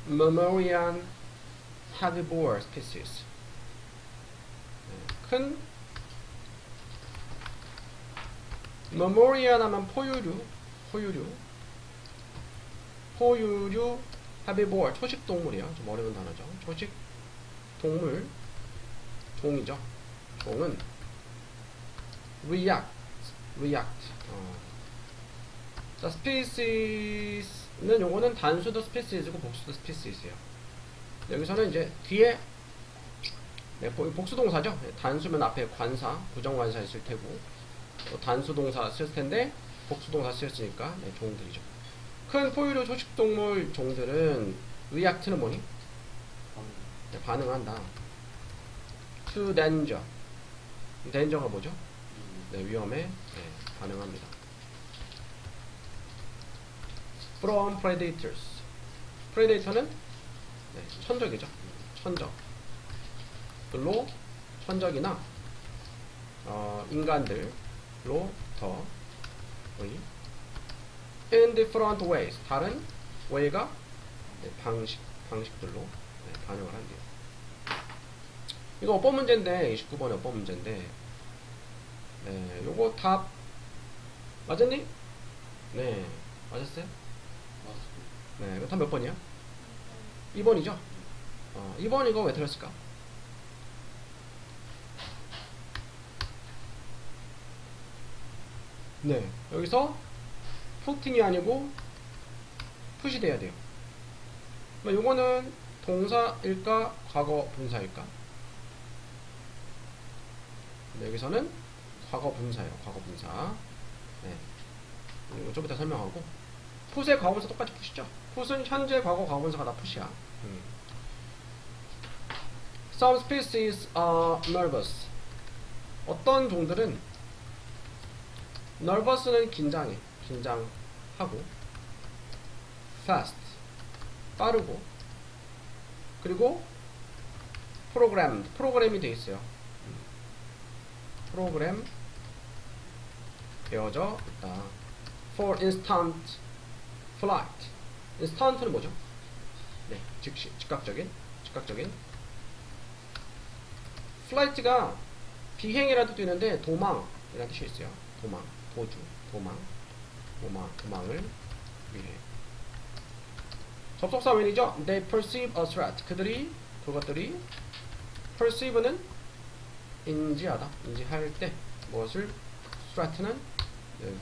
mammalian herbivore species. 큰 mammalian 하면 포유류 herbivore 초식동물이에요. 좀 어려운 단어죠. 초식동물 종이죠. 종은 react. 자, species는 요거는 단수도 species고 복수도 species예요. 여기서는 이제 뒤에 복수동사죠. 단수면 앞에 관사, 부정관사 있을 테고 단수동사 쓸 텐데 복수동사 쓰였으니까 종들이죠. 큰 포유류 초식동물 종들은 react는 뭐니? 반응한다. to danger. danger가 뭐죠? 위험에 반응합니다. from predators. predator는 천적이죠. 천적들로 천적이나 인간들로 더 in different ways. 다른 way가 방식들로 반응을 한대요. 이거 어법 문제인데 29번의 어법 문제인데 요거 답 맞았니? 네, 맞았어요? 네, 이거 답 몇 번이야? 2번이죠? 2번 이거 왜 틀렸을까? 네, 여기서 putting이 아니고 put이 돼야 돼요. 요거는 동사일까? 과거 분사일까? 네, 여기서는 과거 분사예요. 과거 분사. 네. 이거 좀 이따 설명하고. put의 과거분사 똑같이 put이죠. put은 현재 과거 과거분사가 다 put이야. Some species are nervous. 어떤 종들은 nervous는 긴장해. 긴장하고 fast. 빠르고 그리고 programmed. 프로그램이 돼 있어요. 프로그램 되어져 있다. For instant flight. instant는 뭐죠? 네, 즉시, 즉각적인. flight가 비행이라는 뜻도 있는데 도망이라는 뜻이 있어요. 도망을 위해. 접속사 웬이죠? They perceive a threat. 그것들이 perceive는 인지할 때 무엇을 threat는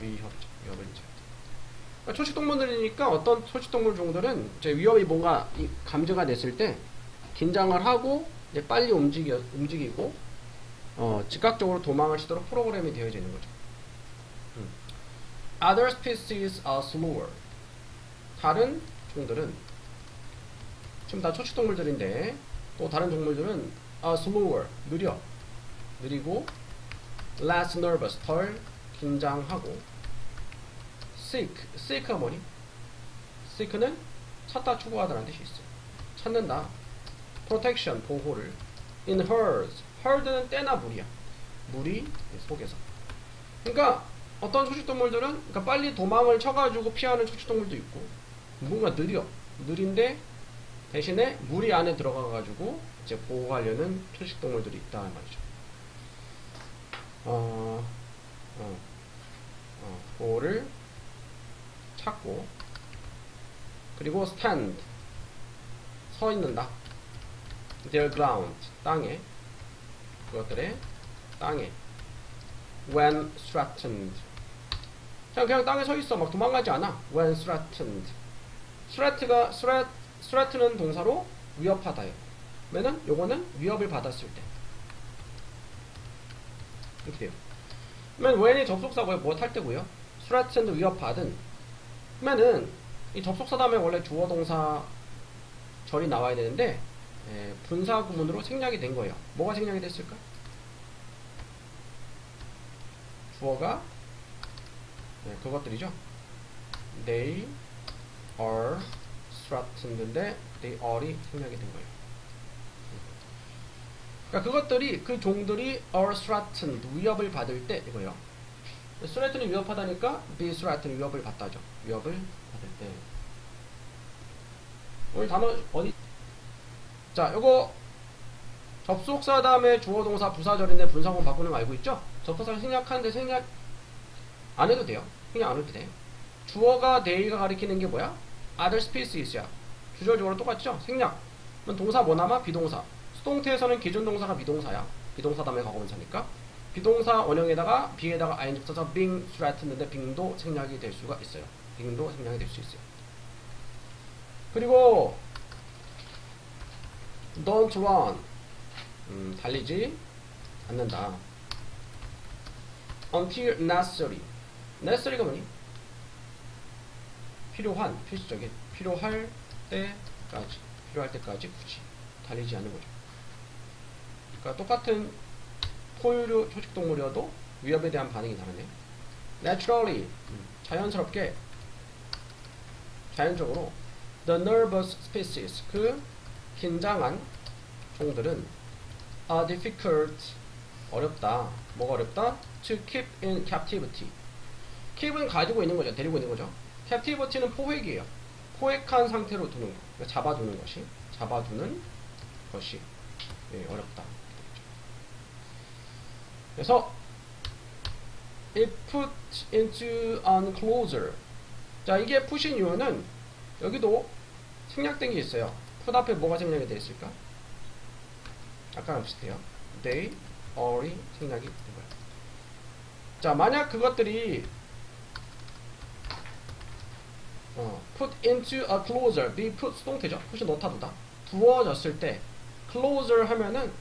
위협을 인지할 때. 초식동물들이니까 어떤 초식동물 종들은 이제 위협이 뭔가 감지가 됐을 때 긴장을 하고 이제 빨리 움직이고 즉각적으로 도망을 치도록 프로그램이 되어져 있는 거죠. Other species are slower. 다른 종들은 지금 다 초식동물들인데 또 다른 동물들은 are slower. 느리고 less nervous. 덜 긴장하고 seek가 뭐니? seek는 찾다 추구하다라는 뜻이 있어요. 찾는다. protection 보호를. in herd는 때나 무리 속에서. 그러니까 어떤 초식동물들은 그러니까 빨리 도망을 쳐가지고 피하는 초식동물도 있고 뭔가 느린데 대신에 무리 안에 들어가가지고 이제 보호하려는 초식동물들이 있다 말이죠. 보호를 찾고 그리고 stand 서 있는다. their ground 땅에 그것들의 땅에 when threatened 그냥 땅에 서 있어 막 도망가지 않아. when threatened threat는 동사로 위협하다예요. 왜냐면 요거는 위협을 받았을 때 이렇게 돼요. 그러면 when이 접속사고요. 뭐 탈 때고요. threatened 위협받은 그러면은 이 접속사 다음에 원래 주어 동사 절이 나와야 되는데 분사 구문으로 생략이 된 거예요. 뭐가 생략이 됐을까? 주어가 그것들이죠. They are threatened인데 they are이 생략이 된 거예요. 그러니까 그것들이 그 종들이 are threatened 위협을 받을 때 이거예요. threaten이 위협하다니까 be threatened 위협을 받다죠. 위협을 받을 때 오늘 단어 어디? 자, 요거 접속사 다음에 주어 동사 부사절인데 분사구문 바꾸는 거 알고 있죠? 접속사 생략하는데 생략 안 해도 돼요. 그냥 안 해도 돼. 주어가 they가 가리키는 게 뭐야? other species야. 주절주어랑 똑같죠? 생략. 그럼 동사 뭐 남아? 비동사. 수동태에서는 기존 동사가 비동사야. 비동사 다음에 과거분사니까. 비동사 원형에다가 be에다가 ing 써서 being threatened인데 being도 생략이 될 수가 있어요. being도 생략이 될 수 있어요. 그리고 don't run. 달리지 않는다. until necessary. necessary가 뭐니? 필요한, 필수적인, 필요할 때까지 굳이 달리지 않는 거죠. 그러니까 똑같은 포유류 초식동물이어도 위협에 대한 반응이 다르네. naturally, 자연스럽게, 자연적으로 the nervous species, 그 긴장한 종들은 are difficult, 어렵다. 뭐가 어렵다? to keep in captivity. keep은 가지고 있는 거죠. 데리고 있는 거죠. captivity는 포획이에요. 포획한 상태로 두는 거. 그러니까 잡아두는 것이. 잡아두는 것이. 예, 어렵다. 그래서 it put into an enclosure. 자, 이게 put인 이유는 여기도 생략된 게 있어요. put 앞에 뭐가 생략이 되어 있을까? 아까랑 비슷해요. they, are이 생략이 된 거예요. 자, 만약 그것들이 put into a closer, be put 수동태죠. put이 넣다 두다. 두어졌을 때 closer 하면은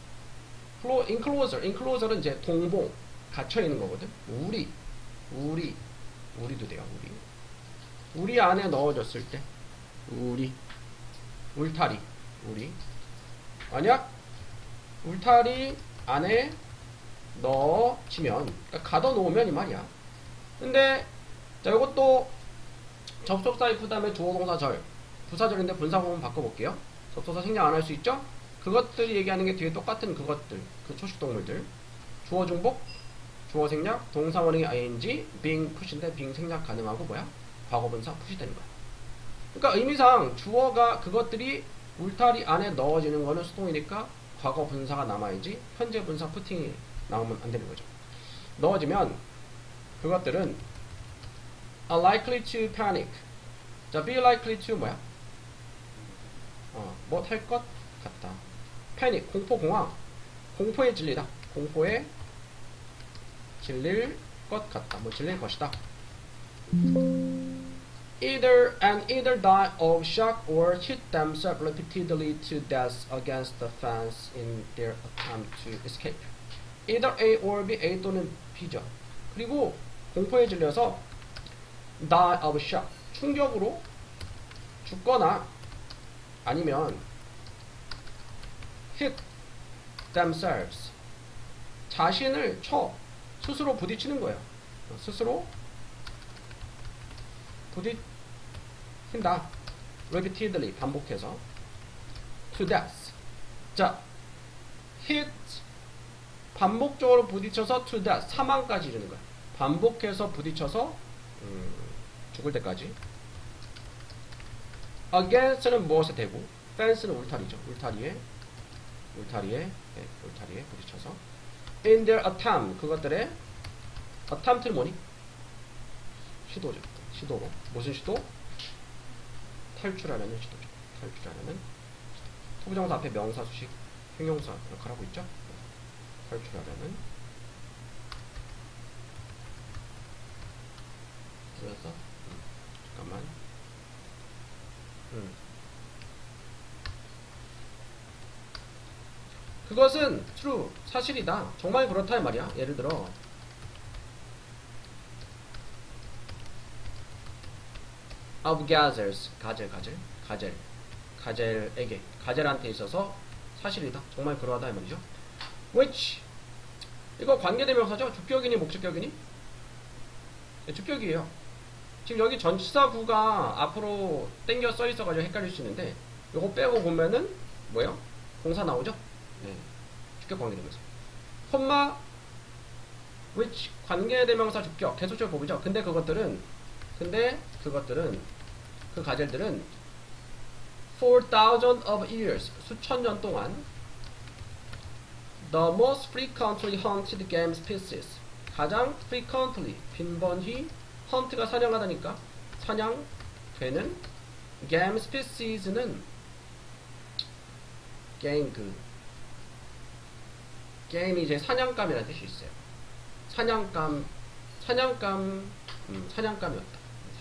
encloser는 이제 동봉, 갇혀 있는 거거든. 우리도 돼요. 우리 안에 넣어졌을 때 울타리, 만약 울타리 안에 넣어지면, 그러니까 가둬 놓으면 이 말이야. 근데 자, 이것도 접속사 if 다음에 주어 동사 절, 부사절인데 분사구문 바꿔볼게요. 접속사 생략 안 할 수 있죠? 그것들이 얘기하는 게 뒤에 똑같은 그것들, 그 초식동물들. 주어 중복, 주어 생략, 동사 원형이 ing, being push인데 being 생략 가능하고 뭐야? 과거분사 push 되는 거야. 그러니까 의미상 주어가 그것들이 울타리 안에 넣어지는 거는 수동이니까 과거 분사가 남아야지 현재 분사 putting이 나오면 안 되는 거죠. 넣어지면 그것들은 are likely to panic. 자, be likely to 뭐야? 뭐 탈 것 같다. panic, 공포, 공황. 공포에 질리다. 공포에 질릴 것 같다. 뭐 질릴 것이다. either die of shock or hit themselves repeatedly to death against the fence in their attempt to escape. either A or B, A 또는 B죠. 그리고 공포에 질려서 die of shock, 충격으로 죽거나 아니면 hit themselves, 자신을 스스로 부딪히는 거예요. 스스로 부딪힌다. repeatedly, 반복해서. to death. 자, hit, 반복적으로 부딪혀서 to death, 사망까지 이르는 거야. 반복해서 부딪혀서 죽을 때까지. against는 무엇에 대고, fence는 울타리죠. 울타리에 부딪혀서. in their attempt, 그것들의 attempt는 뭐니? 시도죠. 시도로. 무슨 시도? 탈출하려는 시도죠. 탈출하려는. 투부정사 앞에 명사, 수식, 형용사 역할을 하고 있죠. 탈출하려는. 그래서 잠깐만. 그것은 true, 사실이다. 정말 그렇다 이 말이야. 예를 들어 of gazelles, 가젤에게, 가젤한테 있어서 사실이다. 정말 그러하다 이 말이죠. which, 이거 관계대명사죠. 주격이니 목적격이니? 네, 주격이에요. 지금 여기 전치사구가 앞으로 땡겨 써 있어가지고 헷갈릴 수 있는데, 이거 빼고 보면은 뭐예요? 동사 나오죠? 네, 주격 관계대명사. 콤마 which, 관계대명사 주격, 계속적 보이죠? 근데 그것들은 그 가젤들은 for thousands of years, 수천 년 동안 the most frequently hunted game species, 가장 frequently, 빈번히 hunt가 사냥하다니까 사냥되는 game species는 게임이 이제 사냥감이라는 뜻이 있어요. 사냥감이었다.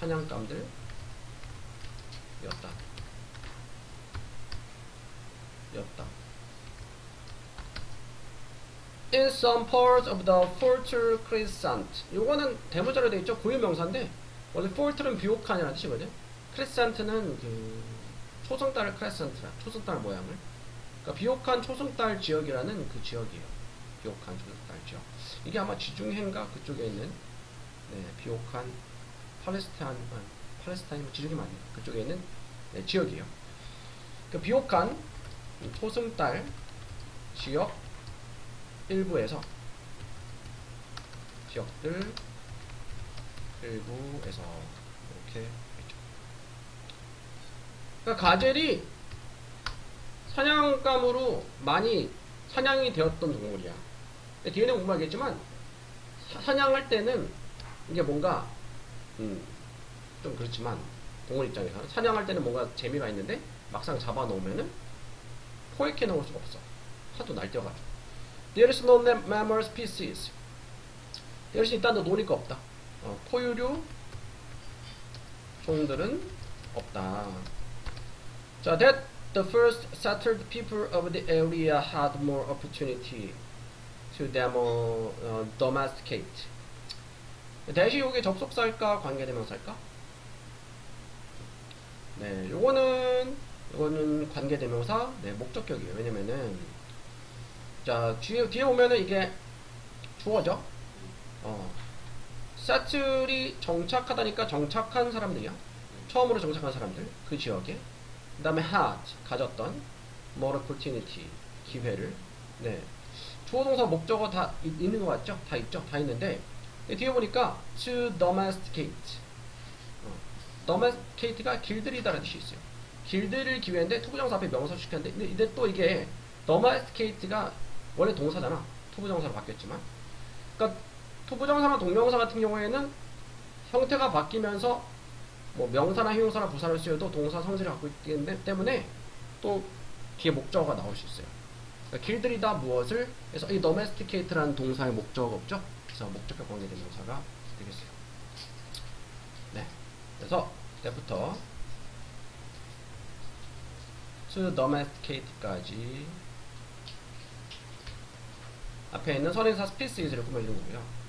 사냥감들이었다. In some parts of the Fertile Crescent. 요거는 대문자로 되어 있죠. 고유명사인데 원래 Fertile은 비옥한이라는 뜻이거든. Crescent는 그 초승달 크레센트라, 초승달 모양을. 그러니까 비옥한 초승달 지역이라는 그 지역이에요. 비옥한 초승달 지역. 이게 아마 지중해인가 그쪽에 있는 비옥한 팔레스타인 지중해 맞네요. 그쪽에 있는 지역이에요. 그 비옥한 초승달 지역 일부에서 지역들 일부에서 이렇게 있죠. 그러니까 가젤이 사냥감으로 많이 사냥이 되었던 동물이야. 뒤에는 공부하겠지만 사냥할 때는 이게 뭔가 좀 그렇지만 동물 입장에서는 사냥할 때는 뭔가 재미가 있는데 막상 잡아놓으면은 포획해 놓을 수가 없어. 하도 날뛰어가지고. There is no mammal species. There is 일단 노니까 없다. 포유류 종들은 없다. 자, that the first settled people of the area had more opportunity to domesticate. 대시 요게 접속사일까 관계대명사일까? 네, 요거는 관계대명사, 목적격이에요. 왜냐면은 자 뒤에 보면은 이게 주어죠. 세틀이 정착하다니까 정착한 사람들이야. 처음으로 정착한 사람들 그 지역에. 그 다음에 had 가졌던 more opportunity 기회를. 네, 주어동사 목적어 다 있는 것 같죠? 다 있죠? 다 있는데 뒤에 보니까 to domesticate. domesticate가 길들이다라는 뜻이 있어요. 길들일 기회인데 투부정사 앞에 명사 시켰는데 근데 또 이게 domesticate가 원래 동사잖아. 투부정사로 바뀌었지만. 그러니까 투부정사나 동명사 같은 경우에는 형태가 바뀌면서 뭐 명사나 형용사나 부사를 쓰여도 동사 성질을 갖고 있기 때문에 또 뒤에 목적어가 나올 수 있어요. 그러니까 길들이다 무엇을 그래서 이 domesticate라는 동사의 목적어가 없죠. 그래서 목적격 관계대명사가 되겠어요. 네, 그래서 때부터 to domesticate까지 앞에 있는 선행사 species를 꾸며주는 거고요.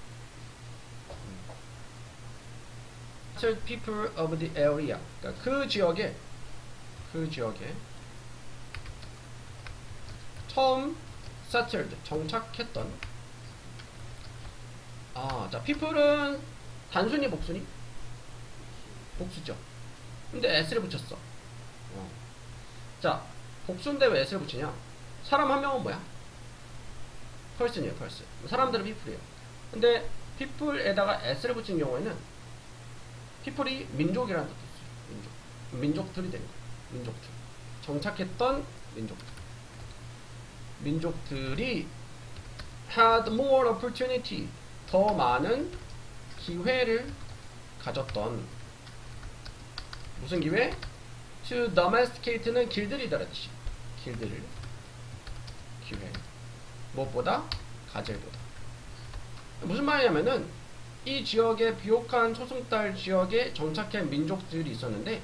Settled people of the area. 그러니까 그 지역에 처음 settled 정착했던. 자, people은 단순히 복수니? 복수죠. 근데 s를 붙였어. 자, 복수인데 왜 s를 붙이냐? 사람 한 명은 뭐야? person이에요, person. 사람들은 people이에요. 근데 people에다가 s를 붙인 경우에는 people이 민족이라는 뜻이 있어요. 민족들이 되는 거예요. 민족들. 정착했던 민족들. 민족들이 had more opportunity. 더 많은 기회를 가졌던. 무슨 기회? to domesticate는 길들이다라는 뜻이에요. 길들일 기회. 무엇보다? 가젤보다. 무슨 말이냐면은 이 지역에 비옥한 초승달 지역에 정착한 민족들이 있었는데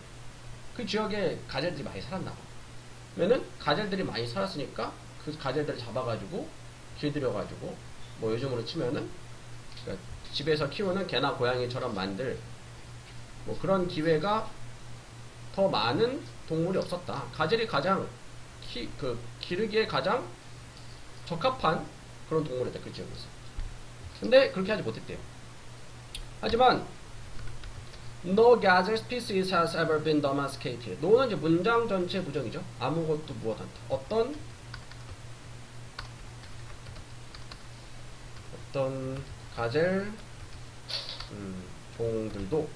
그 지역에 가젤들이 많이 살았나 봐. 그러면은 가젤들이 많이 살았으니까 그 가젤들을 잡아가지고 길들여가지고 뭐 요즘으로 치면은 그러니까 집에서 키우는 개나 고양이처럼 만들 뭐 그런 기회가 더 많은 동물이 없었다. 가젤이 가장 기르기에 가장 적합한 그런 동물이다. 그 지역에서. 근데 그렇게 하지 못했대요. 하지만 no gazelle species has ever been domesticated. no는 이제 문장 전체 부정이죠. 아무것도 무엇한테. 어떤 가젤 종도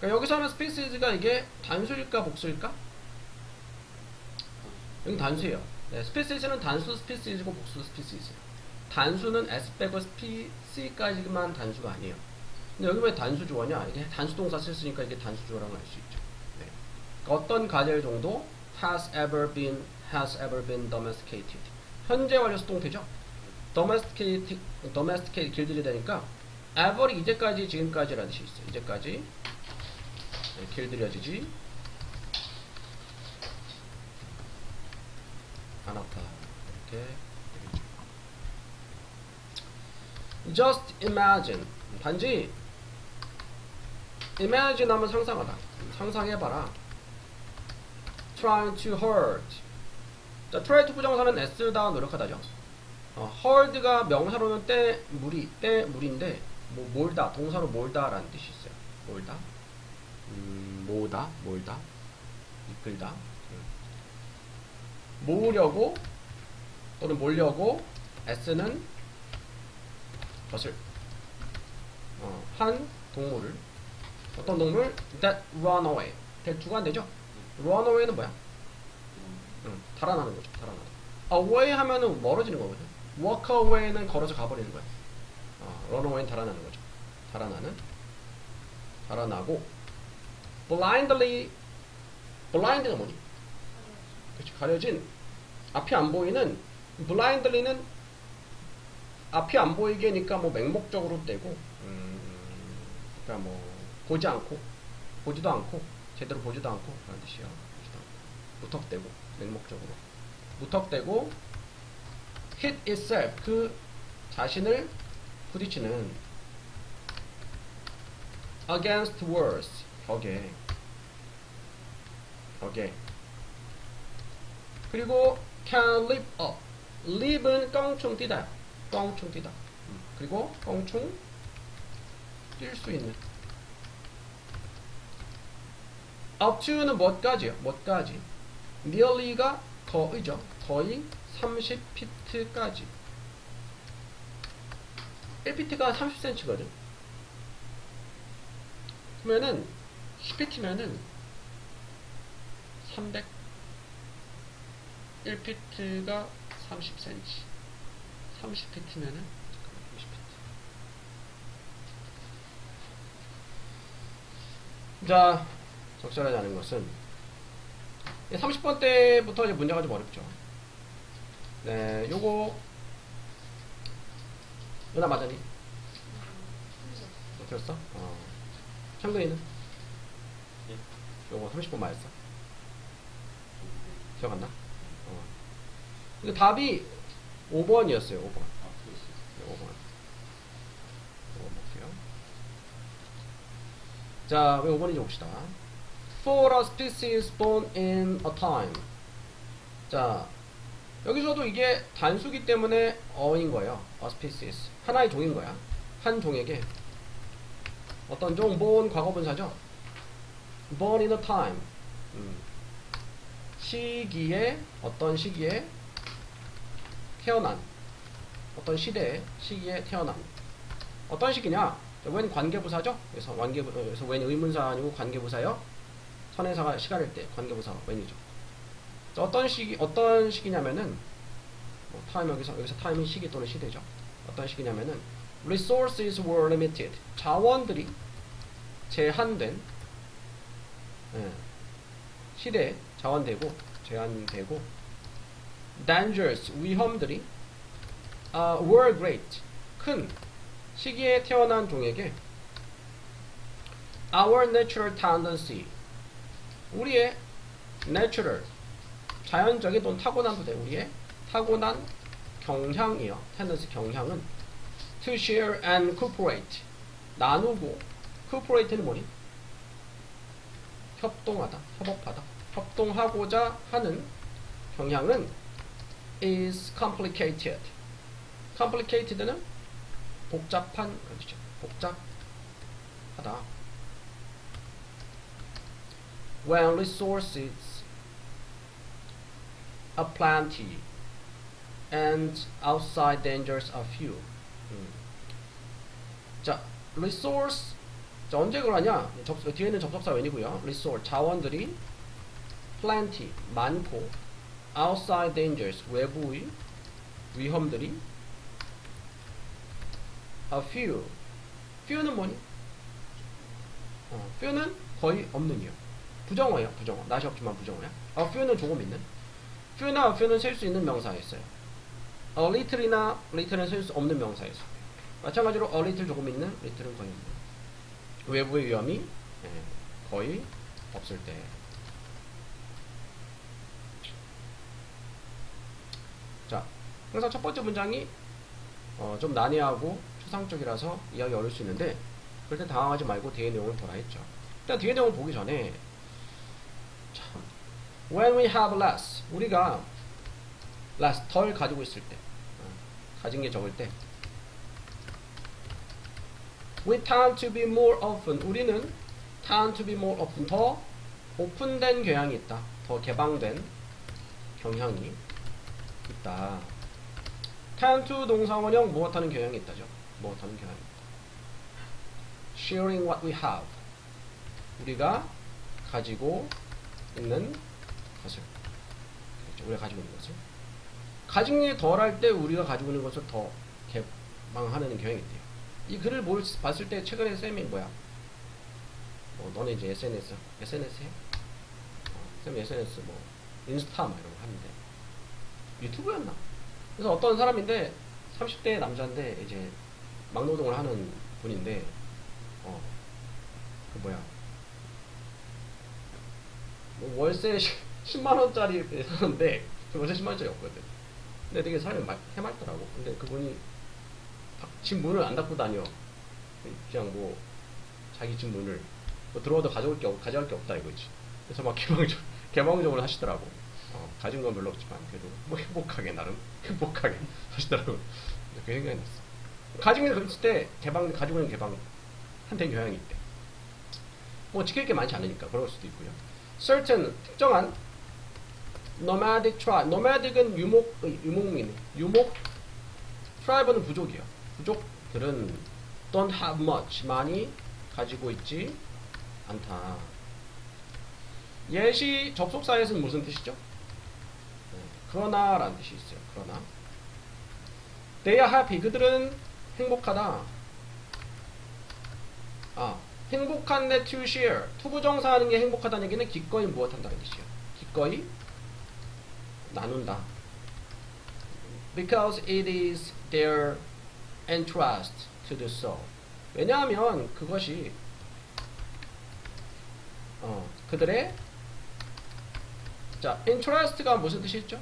그러니까 여기서 하는 species가 이게 단수일까 복수일까? 여기 단수예요. 네, species는 단수 species고 복수 species예요. 단수는 S 빼고 C까지만 단수가 아니에요. 근데 여기 왜 단수 주어냐? 이게 단수 동사 썼으니까 이게 단수 주어라고 할 수 있죠. 네. 그러니까 어떤 가젤 정도 has ever been domesticated. 현재 완료 수동태죠. domesticate 길들이 되니까 ever이 이제까지 지금까지라는 뜻이 있어요. 이제까지 네, 길들여지지 않았다. 이렇게 되겠죠. Just imagine. 단지 imagine 하면 상상하다. 상상해봐라. trying to hurt. 자, try to 부정사는 애쓰다 노력하다죠. hurt가 명사로는 때물인데 뭐 몰다 동사로 몰다라는 뜻이 있어요. 몰다, 몰다, 이끌다. 모으려고 또는 몰려고 애쓰는 것을 한 동물을 어떤 동물? that run away. 대투가 안 되죠? run away는 뭐야? 달아나는 거죠. 달아나는. away 하면은 멀어지는 거거든. walk away는 걸어서 가버리는 거야. run away는 달아나는 거죠. 달아나고 blindly가 뭐니? 그렇지. 가려진 앞이 안 보이는 blindly는 앞이 안 보이게니까 뭐 맹목적으로 떼고 그러니까 뭐 보지도 않고 제대로 보지도 않고 그런 뜻이에요. 무턱대고 맹목적으로 무턱대고 hit itself 그 자신을 부딪히는 against walls 벽에 그리고 can leap up leap은 껑충 뛰다 그리고 껑충 뛸 수 있는 up to는 뭐까지요? 뭐까지 nearly가 거의죠. 거의 30피트까지 1피트가 30cm거든. 그러면은 10피트면은 1피트가 30cm 30피트면은 20피트. 자, 적절하지 않은 것은 30번 때부터 이제 문제가 좀 어렵죠. 네, 요거 누나 맞았니? 들었어? 창근이는? 요거 30번 맞았어. 기억 안 나? 근데 답이 5번이었어요. 5번. 네, 5번. 5번 볼게요. 자, 왜 5번인지 봅시다. For a species born in a time. 자, 여기서도 이게 단수기 때문에 어인 거예요. A species. 하나의 종인 거야. 한 종에게 어떤 종, born 과거분사죠. born in a time. 시기에 어떤 시기에 태어난 어떤 시기에 태어난 어떤 시기냐? when 관계부사죠. 그래서 그래서 when 의문사 아니고 관계부사요. 선행사가 시간일 때 관계부사가 when이죠. 어떤 시기냐면은 time 여기서 time이 시기 또는 시대죠. 어떤 시기냐면은 resources were limited. 자원들이 제한된 시대에 제한되고 dangers 위험들이 were great. 큰 시기에 태어난 종에게 our natural tendency 우리의 natural 자연적인 또는 타고난도 돼. 우리의 타고난 경향이요. tendency 경향은 to share and cooperate 나누고 cooperate는 뭐니? 협동하다, 협업하다, 협동하고자 하는 경향은 is complicated. complicated는 복잡한 그렇죠. 복잡하다. When resources are plenty and outside dangers are few. 자, resource 자, 언제 그러냐? 뒤에는 접속사 when이고요. resource, 자원들이 plenty, 많고 outside dangers, 외부의 위험들이 a few, few는 뭐니? few는 거의 없는이요. 부정어예요. 부정어. 낫이 없지만 부정어야. a few는 조금 있는. few나 a few는 셀 수 있는 명사였어요. a little이나 little는 셀 수 없는 명사였어요. 마찬가지로 a little 조금 있는, little는 거의 없는. 외부의 위험이 거의 없을 때. 자, 항상 첫 번째 문장이 좀 난해하고 추상적이라서 이해하기 어려울 수 있는데, 그럴 때 당황하지 말고 뒤에 내용을 보라 했죠. 일단 뒤에 내용을 보기 전에, 참, when we have less, 우리가 less, 덜 가지고 있을 때, 가진 게 적을 때, we tend to be more often, 우리는 tend to be more often, 더 오픈된 경향이 있다. 더 개방된 경향이 있다. tend to 동사원형 무엇하는 경향이 있다죠. 무엇하는 경향이 있다. sharing what we have, 우리가 가지고 있는 것을, 그렇죠. 우리가 가지고 있는 것을, 가진 게 덜할 때 우리가 가지고 있는 것을 더 개방하는 경향이 있대요. 이 글을 봤을 때 최근에 쌤이 뭐야? 너네 이제 SNS 해? 쌤 SNS 뭐 인스타 막 이런 거 하는데 유튜브였나? 그래서 어떤 사람인데 30대 남자인데 이제 막노동을 하는 분인데 그 뭐야? 뭐 월세 10만원짜리 사는데 월세 10만원짜리 없거든. 근데 되게 사람이 해맑더라고. 근데 그분이 집 문을 안 닫고 다녀. 그냥 뭐 자기 집 문을 뭐 들어와도 가져갈 게 없다 이거지. 그래서 막 개방적으로 하시더라고. 가진 건 별로 없지만 그래도 뭐 행복하게 나름 행복하게 하시더라고. 그게 생각이 났어. 가지고 있는 거 있을 때 가지고 있는 개방 한된 경향이 있대. 뭐 지킬 게 많지 않으니까 그럴 수도 있고요. certain 특정한 nomadic tribe, nomadic은 유목민, 유목, tribe는 부족이요. 부족들은 don't have much, 많이 가지고 있지 않다. 예시 접속사에서는 무슨 뜻이죠? 그러나 라는 뜻이 있어요. 그러나 they are happy, 그들은 행복하다. 행복한데 to share, 투부정사하는 게 행복하다는 얘기는 기꺼이 무엇한다는 뜻이에요. 기꺼이 나눈다. Because it is their interest to do so. 왜냐하면 그것이 그들의 interest가 무슨 뜻이 있죠?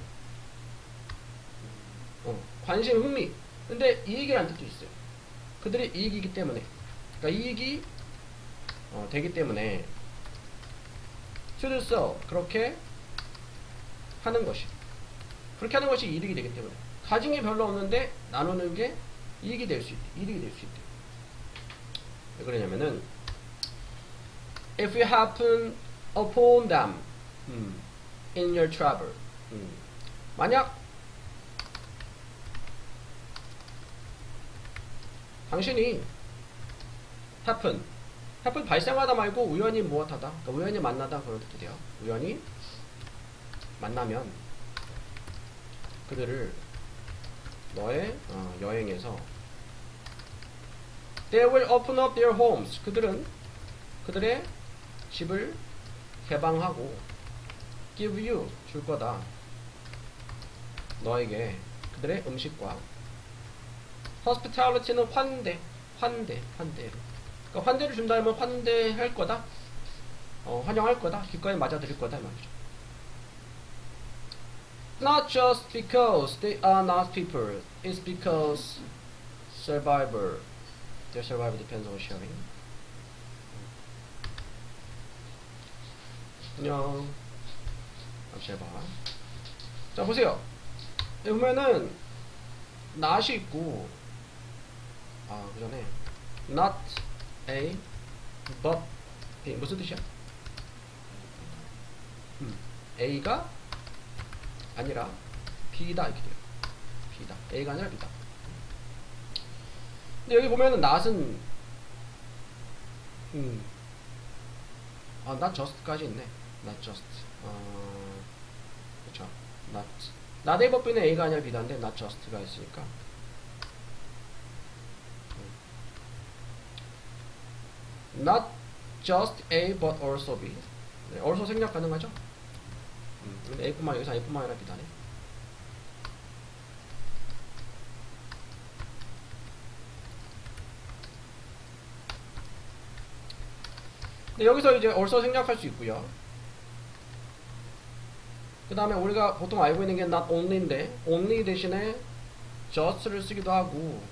관심, 흥미. 근데 이익이라는 뜻도 있어요. 그들의 이익이기 때문에, 그러니까 이익이 되기 때문에 to do so, 그렇게 하는 것이, 그렇게 하는 것이 이득이 되기 때문에, 가진 게 별로 없는데 나누는 게 이익이 될 수 있대. 이득이 될 수 있대. 왜 그러냐면은 if you happen upon them in your trouble, 만약 당신이 happen 발생하다 말고 우연히 무엇하다, 그러니까 우연히 만나다 그런 뜻도 돼요. 우연히 만나면 그들을 너의 여행에서 they will open up their homes, 그들의 집을 개방하고 give you, 줄 거다. 너에게 그들의 음식과 hospitality는 환대. 그러니까 환대를 준다면 환대할 거다. 환영할 거다. 기꺼이 맞아들일 거다 이 말이죠. Not just because they are not people, it's because their survival depends on sharing. 안녕. 다시 해봐. 자, 보세요. 여기 보면은 not이 있고, 그 전에 not A, but B. 무슨 뜻이야? A가 아니라 B다 이렇게 돼요. B다. A가 아니라 B다. 근데 여기 보면은 not은 not just까지 있네. not just. 그쵸. not A but B는 A가 아니라 B다인데 not just가 있으니까. not just A but also B. 네, also 생략 가능하죠? 근데 A뿐만 여기서 A뿐만 아니라 B다네. 근데 여기서 이제 also 생략할 수 있고요. 그 다음에 우리가 보통 알고 있는 게 not only인데 only 대신에 just를 쓰기도 하고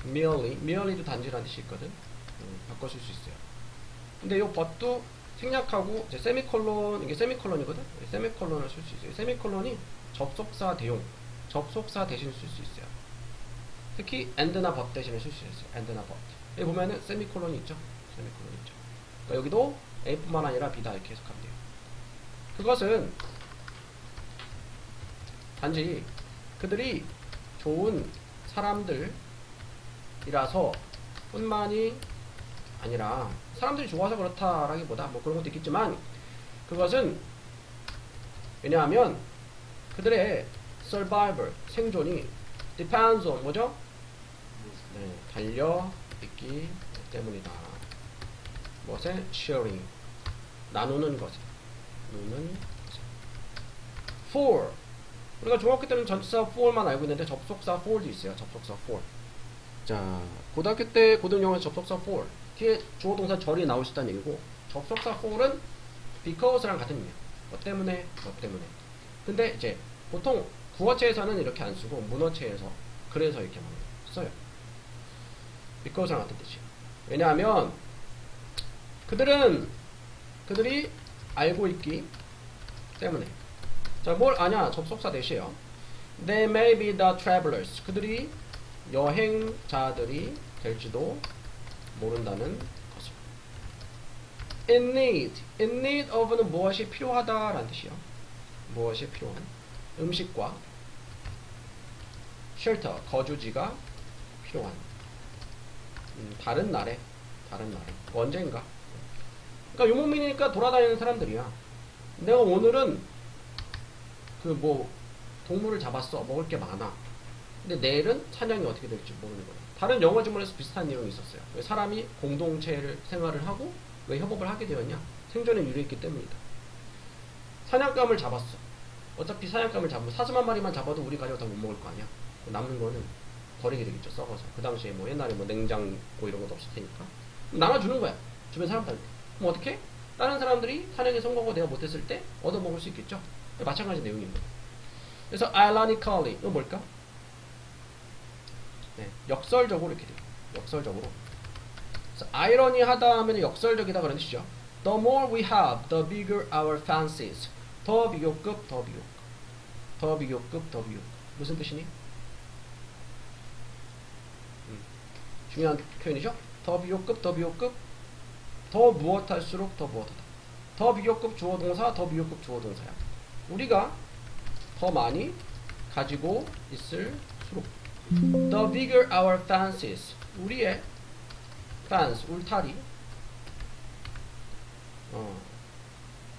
merely도 단지라는 뜻이 있거든. 바꿔 쓸 수 있어요. 근데 요 but도 생략하고 이제 세미콜론, 이게 세미콜론이거든. 세미콜론을 쓸 수 있어요. 세미콜론이 접속사 대용, 접속사 대신 쓸 수 있어요. 특히 and나 but 대신에 쓸 수 있어요. and나 but. 여기 보면은 세미콜론이 있죠. 세미콜론이 있죠. 그러니까 여기도 A뿐만 아니라 B다 이렇게 해석하면 돼요. 그것은 단지 그들이 좋은 사람들이라서 뿐만이 아니라 사람들이 좋아서 그렇다라기보다 뭐 그런 것도 있겠지만 그것은 왜냐하면 그들의 survival, 생존이 depends on 뭐죠? 네, 달려있기 때문이다. 무엇에? sharing, 나누는 것에. for, 우리가 중학교 때는 전치사 for만 알고 있는데 접속사 for도 있어요. 접속사 for. 자, 고등학교 때 고등영어에서 접속사 for 뒤에 주어 동사 절이 나올 수 있다는 얘기고, 접속사 for은 because랑 같은 의미야. 뭐 때문에, 뭐 때문에. 근데 이제 보통 구어체에서는 이렇게 안 쓰고 문어체에서 그래서 이렇게 써요. because랑 같은 뜻이에요. 왜냐하면 그들이 알고 있기 때문에. 자, 뭘 아냐? 접속사 대시에요. They may be the travelers. 그들이 여행자들이 될지도 모른다는 것을. In need of는 무엇이 필요하다라는 뜻이요. 무엇이 필요한. 음식과 shelter, 거주지가 필요한. 다른 날에. 언젠가. 그러니까 유목민이니까 돌아다니는 사람들이야. 내가 오늘은 동물을 잡았어. 먹을 게 많아. 근데 내일은 사냥이 어떻게 될지 모르는 거야. 다른 영어 지문에서 비슷한 내용이 있었어요. 왜 사람이 공동체를 생활을 하고 왜 협업을 하게 되었냐? 생존에 유리했기 때문이다. 사냥감을 잡았어. 어차피 사냥감을 잡으면 사슴 한 마리만 잡아도 우리 가족 다 못 먹을 거 아니야. 남는 거는 버리게 되겠죠. 썩어서. 그 당시에 뭐 옛날에 뭐 냉장고 이런 것도 없을 테니까 나눠주는 거야. 주변 사람들한테. 그럼 어떻게? 다른 사람들이 사냥에 성공하고 내가 못했을 때 얻어먹을 수 있겠죠. 마찬가지 내용입니다. 그래서 ironically 이건 뭘까? 네, 역설적으로 이렇게 돼요. 역설적으로. 그래서 아이러니하다 하면 역설적이다 그런 뜻이죠. The more we have, the bigger our fancies. 더 비교급, 더 비교급. 무슨 뜻이니? 중요한 표현이죠. 더 비교급. 더 무엇할수록 더 무엇하다. 더 비교급 주어동사, 더 비교급 주어동사야. 우리가 더 많이 가지고 있을수록. The bigger our fancies. 우리의 fans, 울타리.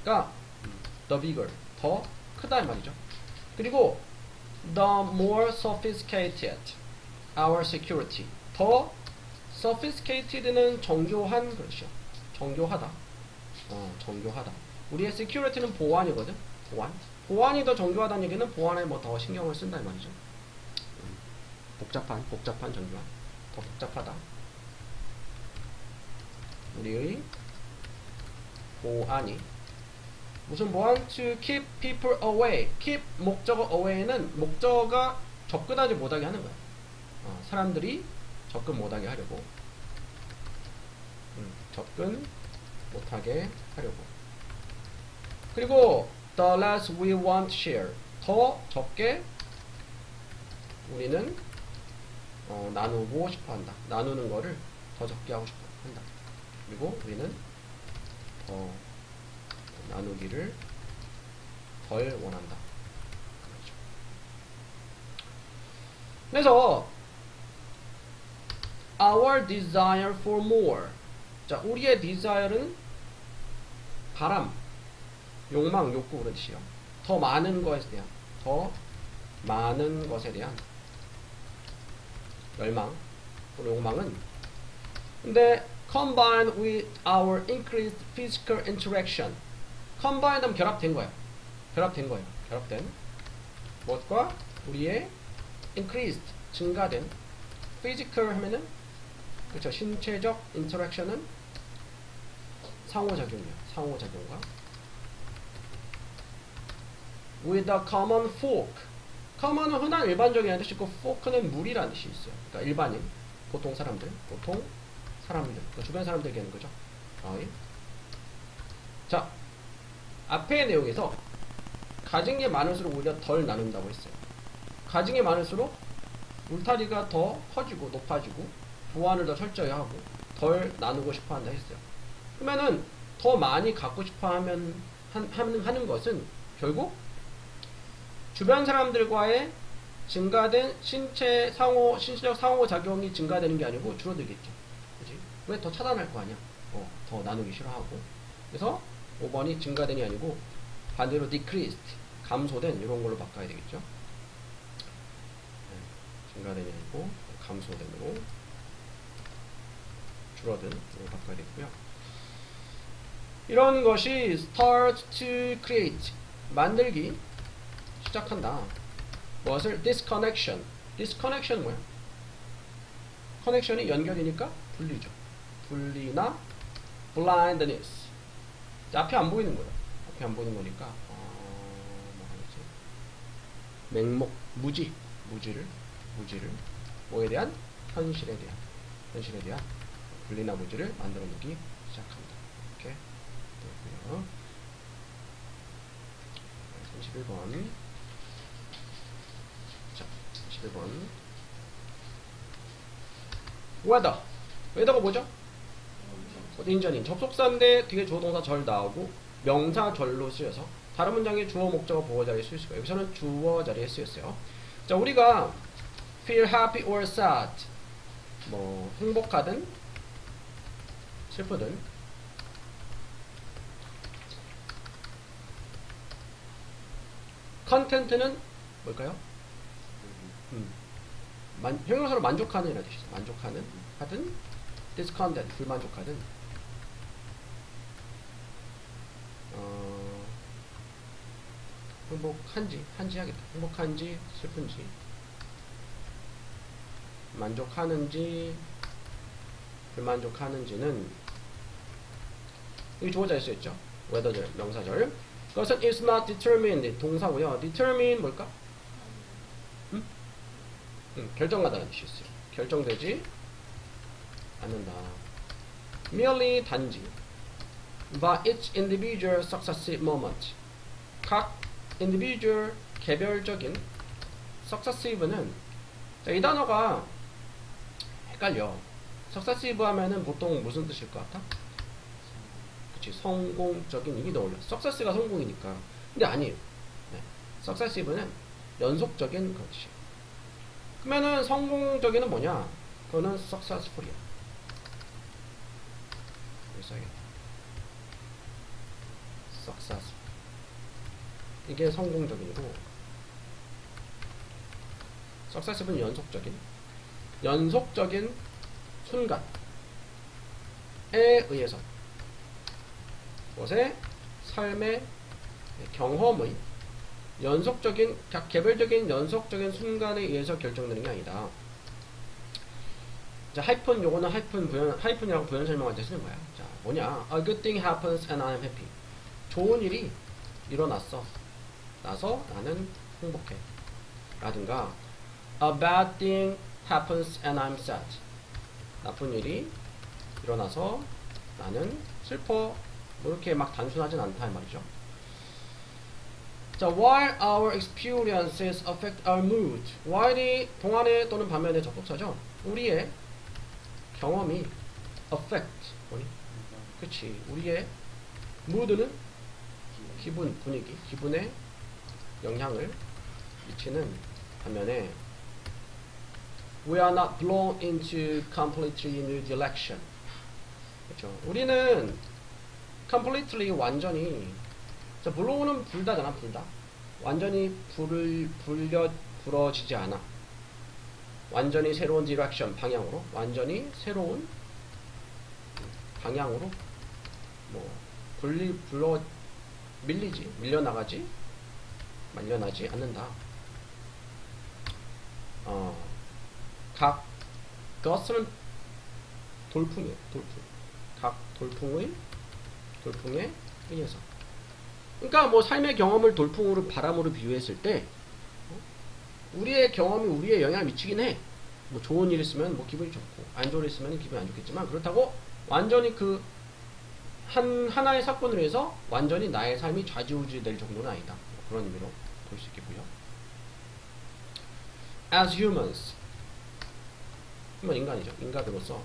가 the bigger, 더 크다 이 말이죠. 그리고 the more sophisticated our security. 더 sophisticated는 정교한 그렇죠. 정교하다. 정교하다. 우리의 security는 보안이거든. 보안이 더 정교하다는 얘기는 보안에 뭐 더 신경을 쓴다 이 말이죠. 복잡한 정교한. 더 복잡하다. 우리의 보안이. 무슨 보안? To keep people away. keep 목적어 away는 목적어가 접근하지 못하게 하는 거야. 사람들이 접근 못하게 하려고. 접근 못하게 하려고. 그리고 the less we want share. 더 적게 우리는 나누고 싶어 한다. 나누는 거를 더 적게 하고 싶어 한다. 그리고 우리는 더 나누기를 덜 원한다. 그래서 our desire for more. 자, 우리의 desire는 바람, 욕망, 욕구 그런 뜻이요. 더 많은 것에 대한 열망 또는 욕망은 근데 combined with our increased physical interaction combined 하면 결합된 거예요. 결합된 무엇과 우리의 increased 증가된 physical 하면은 그렇죠. 신체적 interaction은 상호작용과 with a common folk common은 흔한 일반적이라는 뜻이고 folk는 무리라는 뜻이 있어요. 그러니까 일반인, 보통 사람들, 그러니까 주변 사람들 얘기하는 거죠. 자, 앞의 내용에서 가진 게 많을수록 오히려 덜 나눈다고 했어요. 가진 게 많을수록 울타리가 더 커지고 높아지고 보완을 더 철저히 하고 덜 나누고 싶어 한다 했어요. 그러면은 더 많이 갖고 싶어 하는 것은 결국 주변 사람들과의 증가된 신체적 상호작용이 증가되는 게 아니고 줄어들겠죠. 그치? 왜 더 차단할 거 아니야? 더 나누기 싫어하고. 그래서 5번이 증가된이 아니고 반대로 decreased, 감소된 이런 걸로 바꿔야 되겠죠. 증가된이 아니고 감소된으로 줄어든 으로 바꿔야 되고요. 이런 것이 start to create, 만들기 시작한다. 무엇을? disconnection. disconnection 뭐야? connection이 연결이니까 분리죠. 분리나 blindness. 앞에 안 보이는 거예요. 앞에 안 보이는 거니까 맹목, 무지를 뭐에 대한? 현실에 대한 분리나 무지를 만들어 놓기 시작합니다. 이렇게 되고요. 31번. 자, 31번. whether가 뭐죠? 인전인 접속사인데 뒤에 주어동사 절 나오고 명사절로 쓰여서 다른 문장에 주어 목적어 보어 자리에 쓰일 수가 있어요. 여기서는 주어 자리에 쓰였어요. 자, 우리가 feel happy or sad 뭐 행복하든 슬프든 컨텐트는 뭘까요? 형용사로 만족하는 이라는 뜻이죠. 만족하는 하든 discontent 불만족하든 행복한지 하겠다. 행복한지 슬픈지 만족하는지 불만족하는지는 여기 주어자에 쓰였죠. whether 명사절. 그것은 is not determined 동사고요. determine 뭘까? 결정하다는 뜻이 있어요. 결정되지 않는다. merely 단지 by each individual successive moment 각 individual 개별적인 successive는 이 단어가 헷갈려. successive 하면은 보통 무슨 뜻일 것 같아? 그치, 성공적인 이게 떠올려. success가 성공이니까. 근데 아니에요. successive는 연속적인 그런 뜻이에요. 그러면은 성공적인은 뭐냐? 그거는 successful이야. 여기 써야겠다. successful. 이게 성공적이고 successful은 연속적인 순간에 의해서 무엇의 삶의 경험의 연속적인 개별적인 연속적인 순간에 의해서 결정되는 게 아니다. 자, 하이픈 요거는 하이픈이라고 부연 설명할 때 쓰는 거야. 자, 뭐냐? A good thing happens and I'm happy. 좋은 일이 일어나서 나는 행복해. 라든가 A bad thing happens and I'm sad. 나쁜 일이 일어나서 나는 슬퍼. 뭐 이렇게 막 단순하진 않다 이 말이죠. 자, while our experiences affect our mood. while이 동안의 또는 반면의 접속사죠. 우리의 경험이 affect 뭐니? 그치. 우리의 mood는 기분, 분위기, 기분에 영향을 미치는 반면에 we are not blown into completely new direction. 그렇죠. 우리는 completely 완전히 자, 블로우는 불다잖아. 불다. 완전히 불어지지 않아. 완전히 새로운 디렉션 방향으로, 완전히 새로운 방향으로 뭐 밀려나지 않는다. 각 것은 돌풍이에요. 각 돌풍에 의해서. 그러니까 뭐 삶의 경험을 돌풍으로 바람으로 비유했을 때 우리의 경험이 우리에 영향을 미치긴 해. 뭐 좋은 일 있으면 뭐 기분이 좋고 안 좋은 일 있으면 기분이 안 좋겠지만 그렇다고 완전히 그 하나의 사건으로 해서 완전히 나의 삶이 좌지우지 될 정도는 아니다. 뭐 그런 의미로 볼 수 있겠고요. As humans, 인간이죠. 인간으로서.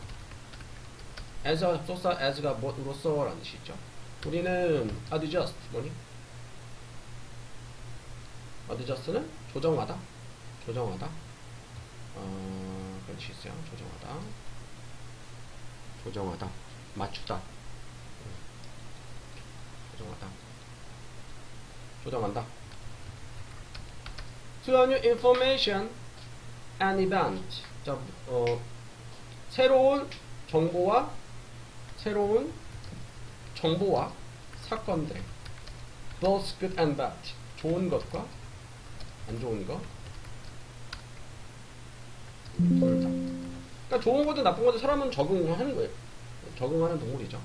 as가 뭐로서 라는 뜻이 있죠. 우리는 adjust 뭐니? adjust는 조정하다. 그런 뜻이 있어요. 조정하다. 맞추다. 조정한다. To a new information and event. 자, 새로운 정보와 사건들. Both good and bad. 좋은 것과 안 좋은 것. 둘 다. 그러니까 좋은 것도 나쁜 것도 사람은 적응하는 거예요. 적응하는 동물이죠.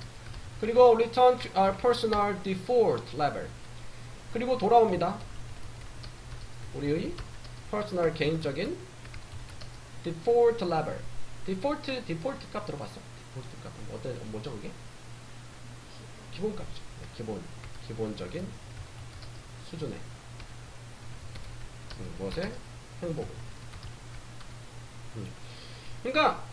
그리고 return to our personal default level. 그리고 돌아옵니다. 우리의 personal 개인적인 default level. default 값 들어봤어? default 값 뭐죠 그게? 기본값이죠. 기본적인 수준의 무엇의 행복. 그러니까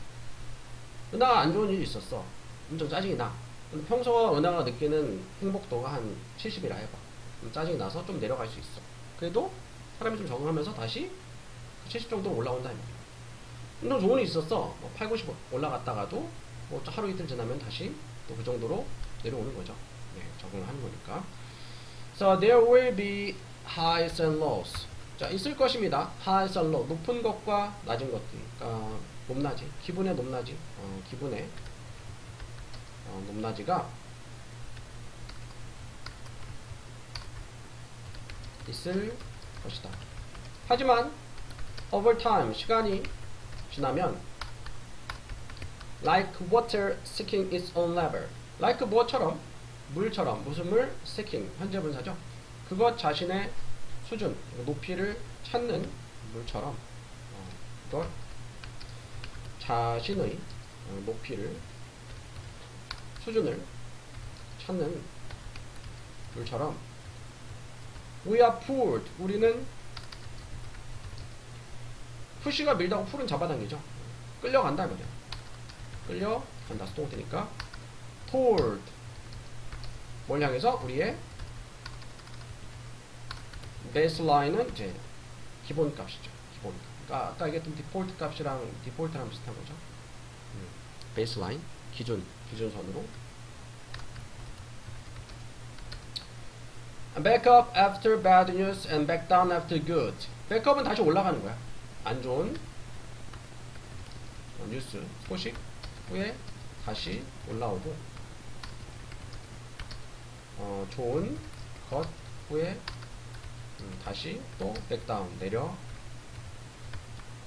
은하가 안 좋은 일이 있었어. 엄청 짜증이 나. 근데 평소 은하가 느끼는 행복도가 한 70이라 해봐. 짜증이 나서 좀 내려갈 수 있어. 그래도 사람이 좀 적응하면서 다시 70 정도로 올라온다 이 말이야. 엄청 좋은 일이 있었어. 8, 90 올라갔다가도 뭐 하루 이틀 지나면 다시 또 그 정도로 내려오는 거죠. 네, 적응을 하는 거니까. So there will be highs and lows. 자, 있을 것입니다. highs and lows. 높은 것과 낮은 것들. 그러니까 높낮이. 기분의 높낮이. 기분의 높낮이가 있을 것이다. 하지만 over time 시간이 지나면 like water seeking its own level. like 뭐처럼 물처럼 무슨 물? seeking 현재 분사죠. 그것 자신의 수준 높이를 찾는 물처럼 그걸 자신의 높이를 수준을 찾는 물처럼 we are pulled 우리는 푸시가 밀다고 풀은 잡아당기죠. 끌려간다 이거죠. 끌려간다 수동태니까 toward 뭘 향해서 우리의 baseline은 이제 기본값이죠. 기본. 그러니까 아까 얘기했던 디폴트 값이랑 디폴트랑 비슷한 거죠. baseline 기준선으로. Back up after bad news and back down after good. 백업은 다시 올라가는 거야. 안 좋은 뉴스, 소식 후에 다시 올라오고 좋은 것 후에 다시 또 백다운 내려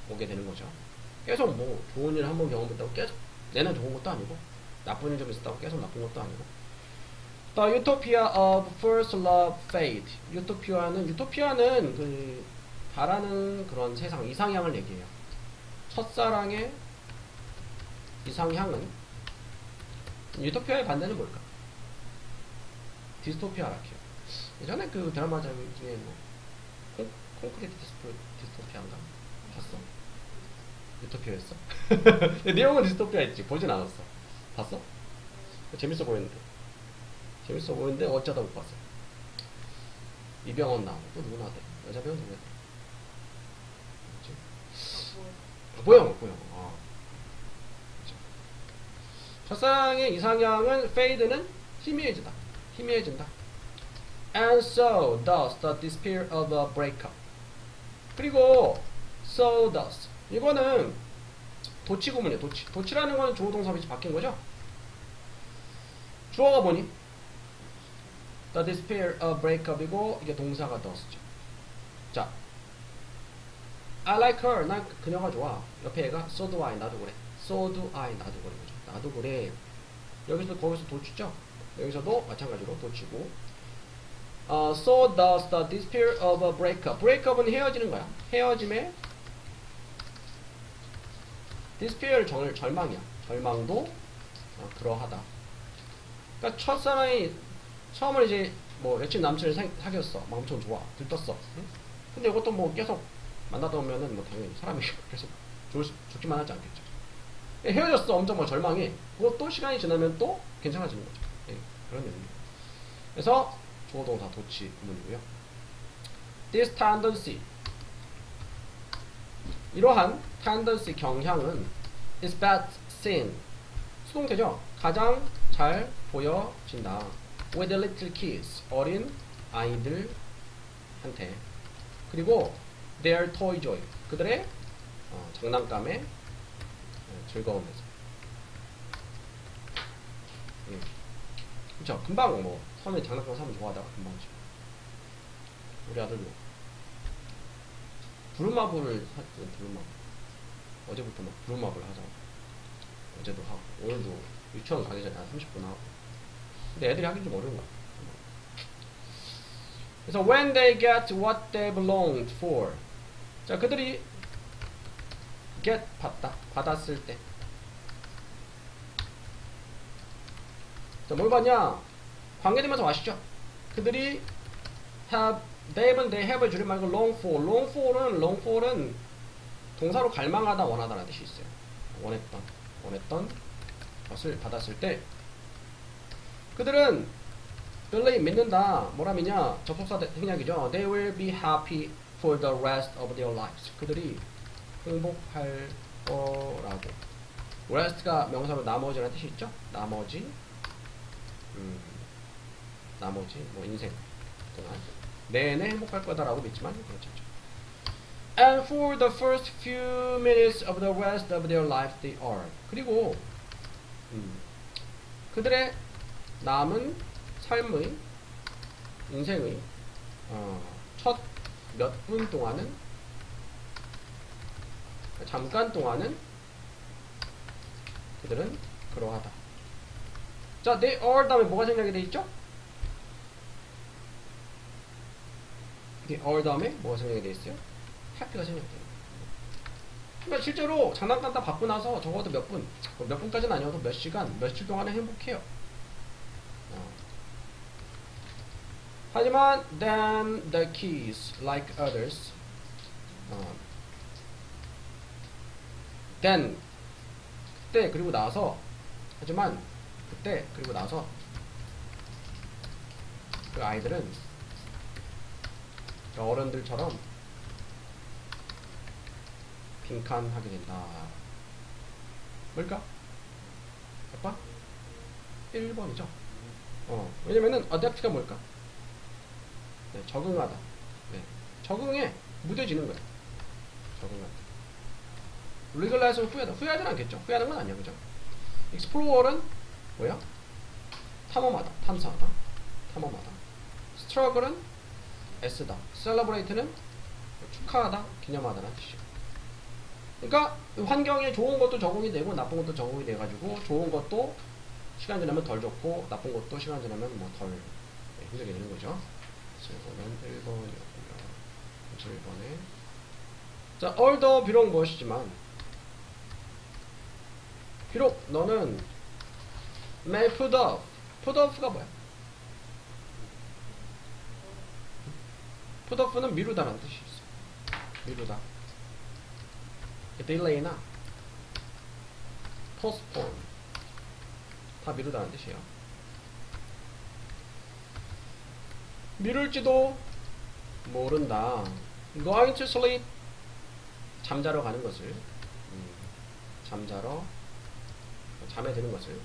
오게 되는 거죠. 계속 뭐 좋은 일 한번 경험했다고 계속 내는 좋은 것도 아니고 나쁜 일 좀 있었다고 계속 나쁜 것도 아니고. The utopia of first love fade. 유토피아는 그 바라는 그런 세상 이상향을 얘기해요. 첫사랑의 이상향은 유토피아의 반대는 뭘까? 디스토피아라케요. 예전에 그 드라마 중에 뭐 콘크리트 디스토피아인가 봤어? 유토피아였어? 내용은 디스토피아였지. 보진 않았어. 봤어? 재밌어 보이는데 어쩌다 못 봤어. 이병헌 나오고 또 누구 나왔대? 여자 배우 누구야? 보영. 첫사랑의 이상형은 fade는 희미해진다. 희미해진다. And so does the despair of a breakup. 그리고 so does. 이거는 도치 구문이에요. 도치. 도치라는 거는 주어 동사 위치 바뀐 거죠. 주어가 뭐니? The despair of breakup이고 이게 동사가 does죠. 자, I like her. 난 그녀가 좋아. 옆에 얘가 so do I. 나도 그래. so do I. 나도 그래. 그죠? 나도 그래. 여기서 거기서 도치죠. 여기서도 마찬가지로 도치고. So does the despair of a breakup. breakup은 헤어지는 거야. 헤어짐의 despair 절망이야. 절망도 그러하다. 그러니까 첫사랑이 처음으로 이제 뭐 여친 남친을 사귀었어. 막 엄청 좋아. 들떴어. 응? 근데 이것도 뭐 계속 만나다 보면은 뭐 당연히 사람이 계속 좋기만 하지 않겠죠. 헤어졌어. 엄청 막 절망해. 그것도 시간이 지나면 또 괜찮아지는 거죠. 예, 그런 의미입니다. 그래서 주어동사 도치 구문이고요. This tendency. 이러한 tendency 경향은 is best seen. 수동태죠. 가장 잘 보여진다. With little kids. 어린 아이들한테. 그리고 their toy joy. 그들의 장난감의 즐거움에서. 그쵸. 금방 뭐 처음에 장난감 사면 좋아하다가 금방 지 우리 아들도 부루마블을 샀거든. 부루마블. 어제부터 막 부루마블 하자고. 어제도 하고 오늘도 유치원 가기 전에 한 30분 하고. 근데 애들이 하긴 좀 어려운 거야. 그래서 when they get what they belonged for. 자, 그들이 get 받았을 때. 자, 뭘 받냐? 관계되면서 아시죠? 그들이 they have의 줄임말고 long for는 동사로 갈망하다 원하다라는 뜻이 있어요. 원했던 것을 받았을 때 그들은 believe 믿는다. 뭐라 믿냐? 접속사 생략이죠. They will be happy for the rest of their lives. 그들이 행복할 거라고. rest가 명사로 나머지라는 뜻이 있죠? 나머지 뭐 인생 동안 내내 행복할 거다라고 믿지만 그렇지 않죠. And for the first few minutes of the rest of their life they are. 그리고 그들의 남은 삶의 인생의 첫 몇 분 동안은 잠깐 동안은 그들은 그러하다. 자, they are 다음에 뭐가 생략이 돼 있죠? they are 다음에 뭐가 생략이 돼 있어요? happy가 생략이 돼요. 그러니까 실제로 장난감 다 받고 나서 적어도 몇 분까지는 아니어도 몇 시간, 며칠 동안은 행복해요. 하지만 then the keys like others then 그때 그리고 나서 하지만 그때 그리고 나서 그 아이들은 어른들처럼 빈칸하게 된다. 뭘까? 아빠? 1번이죠. 왜냐면은 adapt가 뭘까? 네, 적응하다. 네, 적응에 무뎌지는 거예요. 적응하다. legalize는 후회하진 않겠죠. 후회하는 건 아니야, 그죠? explorer는 뭐야? 탐험하다, 탐사하다, 탐험하다. struggle은 애쓰다. celebrate는 축하하다, 기념하다라는 뜻이에요. 그러니까 환경에 좋은 것도 적응이 되고 나쁜 것도 적응이 돼가지고 좋은 것도 시간 지나면 덜 좋고 나쁜 것도 시간 지나면 뭐 덜 힘들게 되는 거죠. 그래서 이거는 1번이었고요. 1번에 자, although 비록 무엇이지만 비록 너는 may put off가 뭐야? put off는 미루다라는 뜻이 있어. 미루다. delay나 postpone 다 미루다는 뜻이에요. 미룰지도 모른다. going to sleep 잠자러 가는 것을 잠에 드는 것을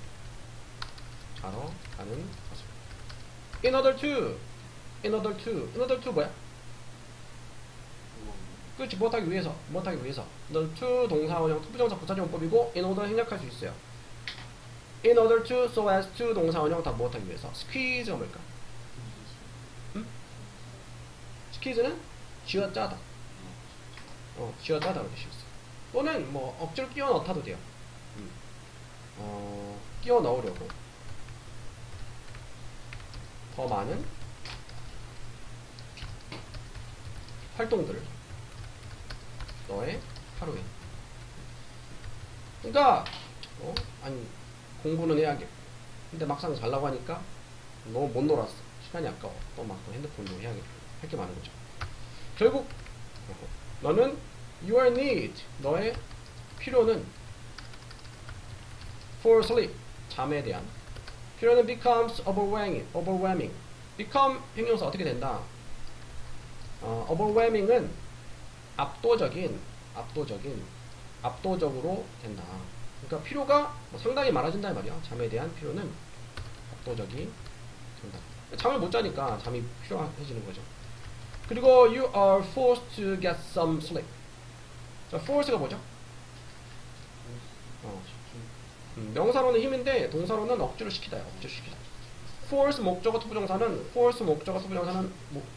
가러 가는 것을. In order to, in order to, in order to 뭐야? 그렇지, 무엇하기 위해서, 무엇하기 위해서. in order to 동사원형, 투부정사 부사지원법이고 in order 생략할 수 있어요. in order to, so as to 동사원형 다 무엇하기 위해서. squeeze가 뭘까? 응? squeeze는 쥐어짜다. 쥐어짜다 그렇게 수 있어. 또는 뭐 억지로 끼워 넣다도 돼요. 끼워 넣으려고 더 많은 활동들을 너의 하루에. 그러니까 아니 공부는 해야겠고 근데 막상 자려고 하니까 너무 못 놀았어. 시간이 아까워. 또 막 핸드폰도 해야겠고 할 게 많은 거죠. 결국 너는 your need, 너의 필요는 for sleep, 잠에 대한 필요는 becomes overwhelming. become 형용사 어떻게 된다? overwhelming은 압도적으로 된다. 그러니까 필요가 상당히 많아진다 이 말이야. 잠에 대한 필요는 압도적이 된다. 잠을 못 자니까 잠이 필요해지는 거죠. 그리고 you are forced to get some sleep. 자, force가 뭐죠? 명사로는 힘인데 동사로는 억지로 시키다요. 억지로 시키다. force 목적어 투부정사는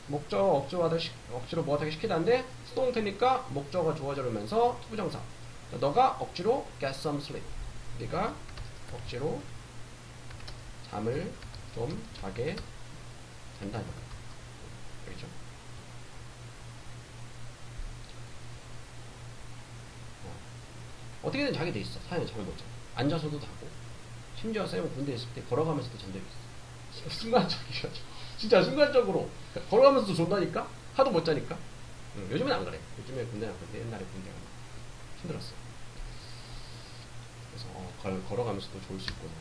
목적어 억지로 무엇하게 시키다인데 수동태니까 목적어가 주어지면서 투부정사. 너가 억지로 get some sleep. 네가 억지로 잠을 좀 자게 된다. 그렇죠? 어떻게든 자게 돼 있어. 사연에 잠을 못 자. 앉아서도 자고. 심지어 쌤은 군대에 있을 때 걸어가면서도 잔 적이 있어. 순간적이죠. 진짜 순간적으로 걸어가면서도 존다니까? 하도 못 자니까. 요즘엔 안 그래. 요즘에 군대 나갔는데 옛날에 군대가 힘들었어. 그래서 걸어가면서도 좋을 수 있구나.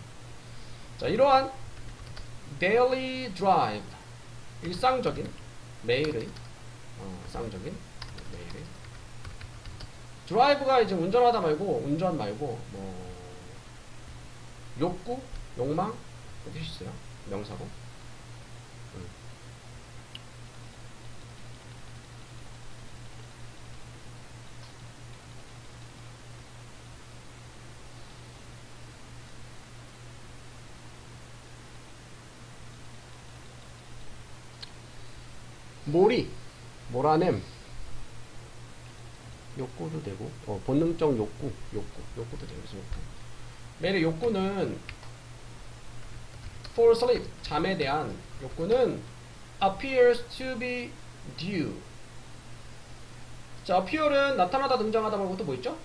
자, 이러한 daily drive, 일상적인 매일의 드라이브가 이제 운전 말고 뭐 욕구, 욕망 이렇게 있어요. 명사고. 몰아냄. 욕구도 되고, 본능적 욕구도 되고, 매일의 욕구는 for sleep, 잠에 대한 욕구는 appears to be due. 자, appear은 나타나다, 등장하다 말고 또 뭐 있죠?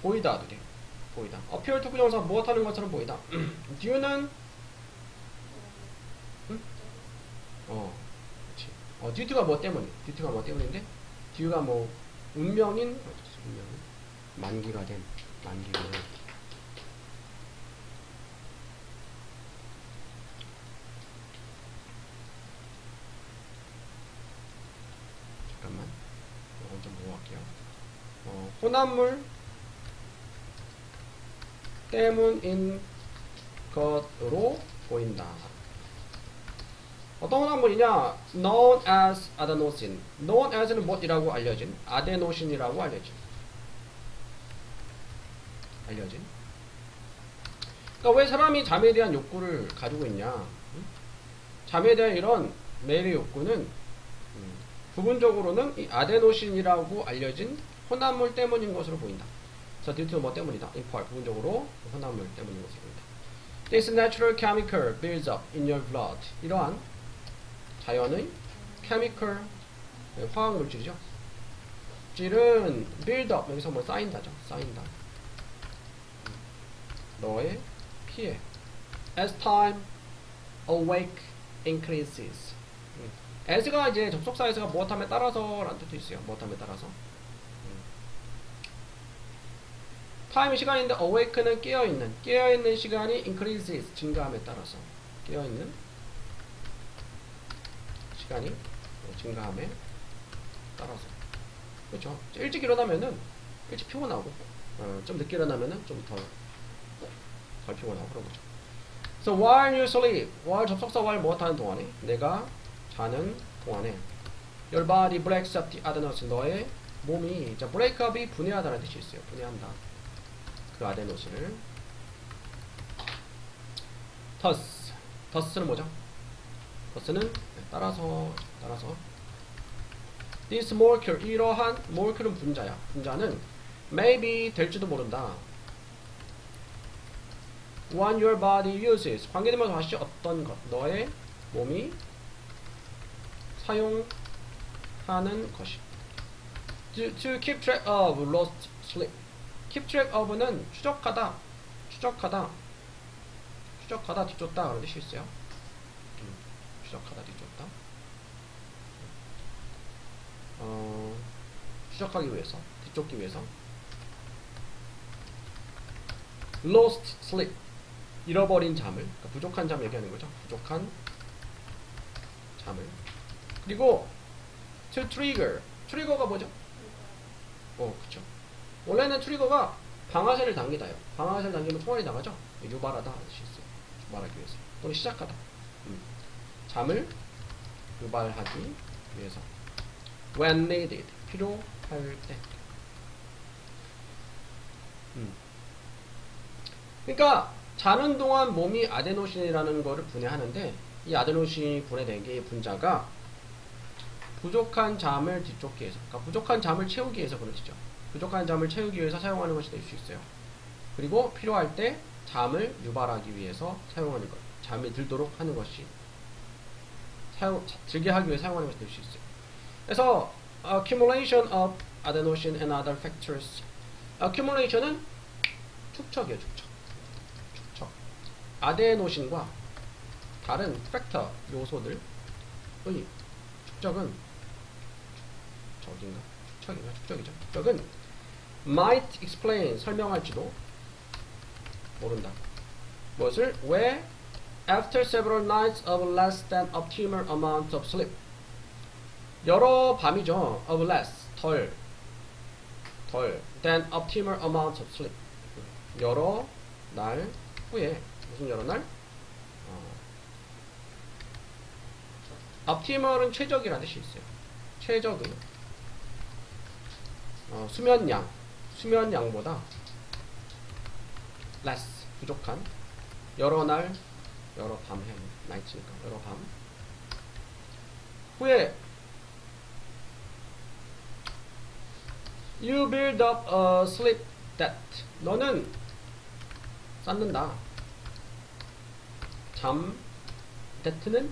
보이다도 돼요. 보이다. appear to 부정사 무엇하는 것처럼 보이다. due는 due가 뭐 때문인데? due가 뭐 운명인 만기가 된. 잠깐만, 이건 좀 모아갈게요. 혼합물 때문인 것으로 보인다. 어떤 혼합물이냐? known as adenosine. known as는 뭐이라고 알려진? 아데노신이라고 알려진. 그러니까 왜 사람이 잠에 대한 욕구를 가지고 있냐? 잠에 대한 이런 매일의 욕구는 부분적으로는 이 아데노신이라고 알려진 혼합물 때문인 것으로 보인다. 자, due to 뭐 때문이다? in part, 부분적으로 혼합물 때문인 것으로 보인다. This natural chemical builds up in your blood. 이러한 자연의 chemical, 화학 물질이죠. 질은 build up, 여기서 뭐 쌓인다죠. 쌓인다. 너의 피에 as time awake increases. as가 이제 접속사 as가 무엇함에 따라서 라는 뜻도 있어요. 무엇함에 따라서. time이 시간인데 awake는 깨어있는 시간이 increases 증가함에 따라서 깨어있는 시간이 증가함에 따라서. 그렇죠. 일찍 일어나면은 일찍 피곤하고 좀 늦게 일어나면은 좀 덜 피곤하고 그런 거죠. So while you sleep, while 접속사 while 무엇하는 동안에, 내가 자는 동안에, your body breaks up the adenosine, 너의 몸이, 자, break up이 분해하다는 뜻이 있어요. 분해한다. 그 아데노신을. thus는 뭐죠? thus는 따라서 this molecule, 이러한 molecule은 분자야. 분자는 maybe 될지도 모른다. When your body uses, 관계되면 다시 어떤 것, 너의 몸이 사용하는 것이. To keep track of lost sleep. Keep track of는 추적하다, 뒤쫓다 그런 뜻이 있어요. 추적하다, 뒤쫓다. 추적하기 위해서, 뒤쫓기 위해서. Lost sleep. 잃어버린 잠을, 그러니까 부족한 잠 얘기하는 거죠. 부족한 잠을. 그리고 to trigger. 트리거가 뭐죠? 그쵸. 원래는 트리거가 방아쇠를 당기다요. 방아쇠를 당기면 총알이 나가죠. 유발하다 하는 뜻이 있어요. 유발하기 위해서. 또는 시작하다. 잠을 유발하기 위해서. When needed. 필요할 때. 그러니까 자는 동안 몸이 아데노신이라는 거를 분해하는데, 이 아데노신이 분해된 게 분자가 부족한 잠을 뒤쫓기 위해서, 그러니까 부족한 잠을 채우기 위해서 그러시죠. 부족한 잠을 채우기 위해서 사용하는 것이 될 수 있어요. 그리고 필요할 때 잠을 유발하기 위해서 사용하는 것, 잠이 들도록 하는 것이, 들게 하기 위해 사용하는 것이 될 수 있어요. 그래서 accumulation of adenosine and other factors. accumulation은 축적이에요. 축적. 아데노신과 다른 팩터 요소들의 축적은 축적은 might explain 설명할지도 모른다. 무엇을? 왜 after several nights of less than optimal amount of sleep, 여러 밤이죠. of less 덜 than optimal amount of sleep, 여러 날 후에, 무슨 여러 날? optimal은 최적이라는 뜻이 있어요. 최적은 수면양보다 less 부족한, 여러 날, 여러 밤 해야 합니다. night니까 여러 밤 후에 you build up a sleep debt, 너는 쌓는다. 잠, debt는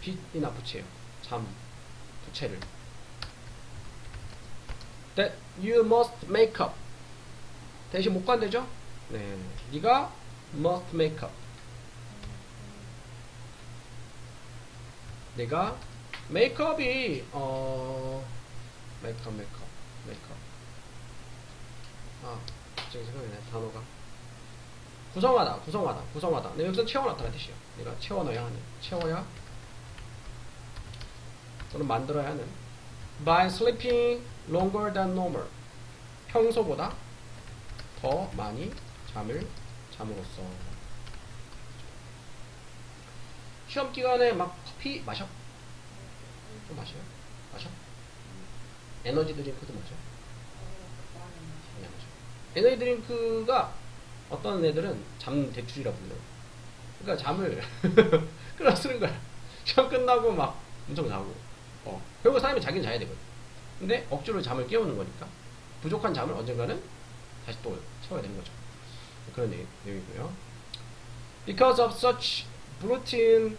빚이나 부채예요. 잠, 부채를. That you must make up. 대신 못 간대죠? 네, 네가 must make up. 내가 make up이 make up. 갑자기 생각나네, 단어가. 구성하다. 네, 여기서 채워놨다는 뜻이에요. 내가 채워야 또는 만들어야 하는. By sleeping longer than normal. 평소보다 더 많이 잠을 잠으로써. 시험 기간에 막 커피 마셔? 또 마셔요? 마셔? 에너지 드링크도 마셔? 네, 마셔. 에너지 드링크가 어떤 애들은 잠 대출이라고 불러요. 그러니까 잠을 끌어 쓰는 거야. 시험 끝나고 막 엄청 자고. 결국 사람이 자기는 자야 되거든. 근데 억지로 잠을 깨우는 거니까 부족한 잠을 언젠가는 다시 또 채워야 되는 거죠. 그런 내용이고요. Because of such built-in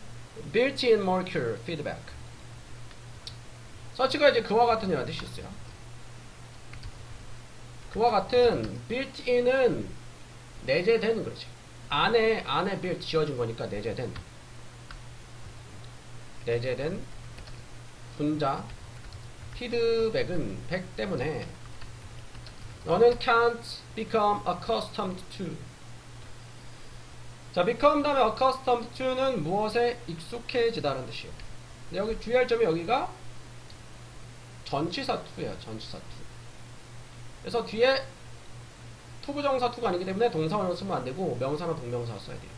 molecular feedback. such가 이제 그와 같은 이라는 뜻이 있어요. 그와 같은 built-in은 내재된 그렇지. 안에 built 지어진 거니까 내재된 분자 피드백은 100 때문에 너는 can't become accustomed to. 자, become 다음에 accustomed to는 무엇에 익숙해지다는 뜻이에요. 근데 여기 주의할 점이 여기가 전치사 to예요. 전치사 to. 그래서 뒤에 투부정사 to가 아니기 때문에 동사원을 쓰면 안 되고 명사나 동명사 써야 돼요.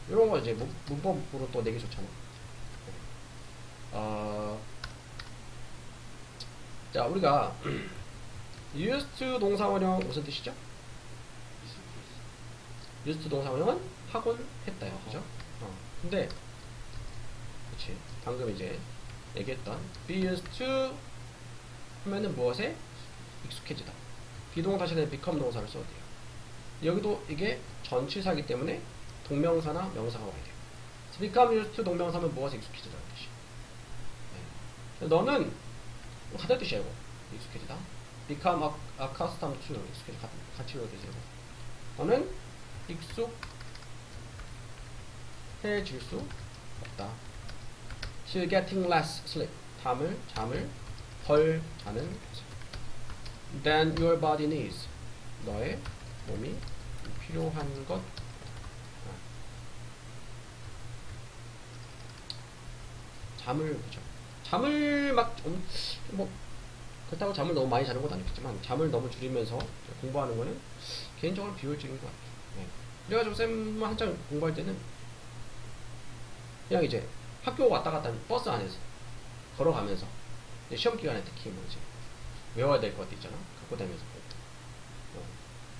이런 거 이제 문법으로 또 내기 좋잖아. 자, 우리가 used to 동사원형 무슨 뜻이죠? used to 동사원형은 하곤 했다요. 그죠? 근데 그치, 방금 이제 얘기했던 be used to 하면은 무엇에 익숙해지다. 비동사실에 become 동사를 써도 돼요. 여기도 이게 전치사이기 때문에 동명사나 명사가 와야 돼요. become used to 동명사면 무엇에 익숙해지다는 뜻이. 네. 너는 같은 뜻이에요. 익숙해지다. become accustomed to 익숙해지 같이 외워주세요. 너는 익숙해질 수 없다. She's getting less sleep. 잠을 덜 자는 than your body needs. 너의 몸이 필요한 것. 잠을 그죠. 잠을 막 뭐 그렇다고 잠을 너무 많이 자는 건 아니겠지만 잠을 너무 줄이면서 공부하는 거는 개인적으로 비효율적인 것 같아요. 네. 그래가지고 쌤 한창 공부할 때는 그냥 이제 학교 왔다 갔다 하는 버스 안에서 걸어가면서 시험 기간에 특히 뭐 이제 외워야 될 것 있잖아. 갖고 다니면서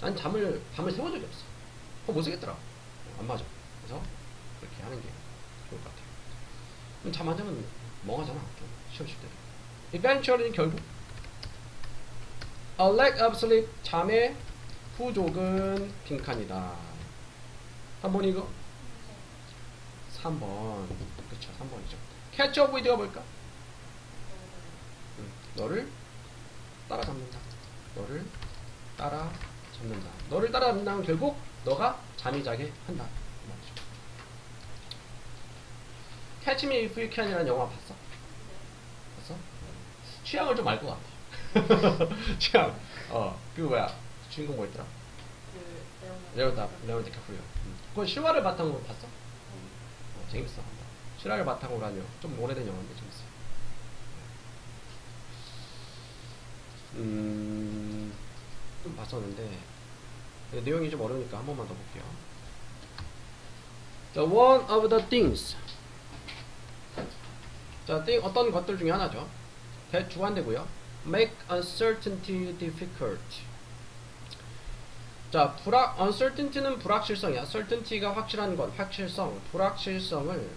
난 밤을 새운 적이 없어. 그거 못 쓰겠더라. 안 맞아. 그래서 그렇게 하는 게 좋을 것 같아요. 잠 안 자면 멍하잖아. 시험 칠 때. eventually는 결국 a lack of sleep 잠의 부족은 빈칸이다. 3번 이거? 3번. 그쵸, 3번이죠. catch up with가 뭘까? 너를 따라잡는다. 너를 따라잡는다. 너를 따라잡는다면 결국 너가 잠이 자게 한다. Catch Me If You Can이라는 영화 봤어? 봤어? 취향을 좀 알 것 같아. 취향. 그 뭐야? 주인공 뭐였더라? 레오나르도 디카프리오. 그건 실화를 바탕으로 봤어? 재밌어. 실화를 바탕으로 하냐? 좀 오래된 영화인데 재밌어. 좀 봤었는데 내용이 좀 어려우니까 한 번만 더 볼게요. The one of the things. 자, 어떤 것들 중에 하나죠. 주관되고요. Make uncertainty difficult. 자, uncertainty는 불확실성이야. certainty가 확실한 것, 확실성, 불확실성을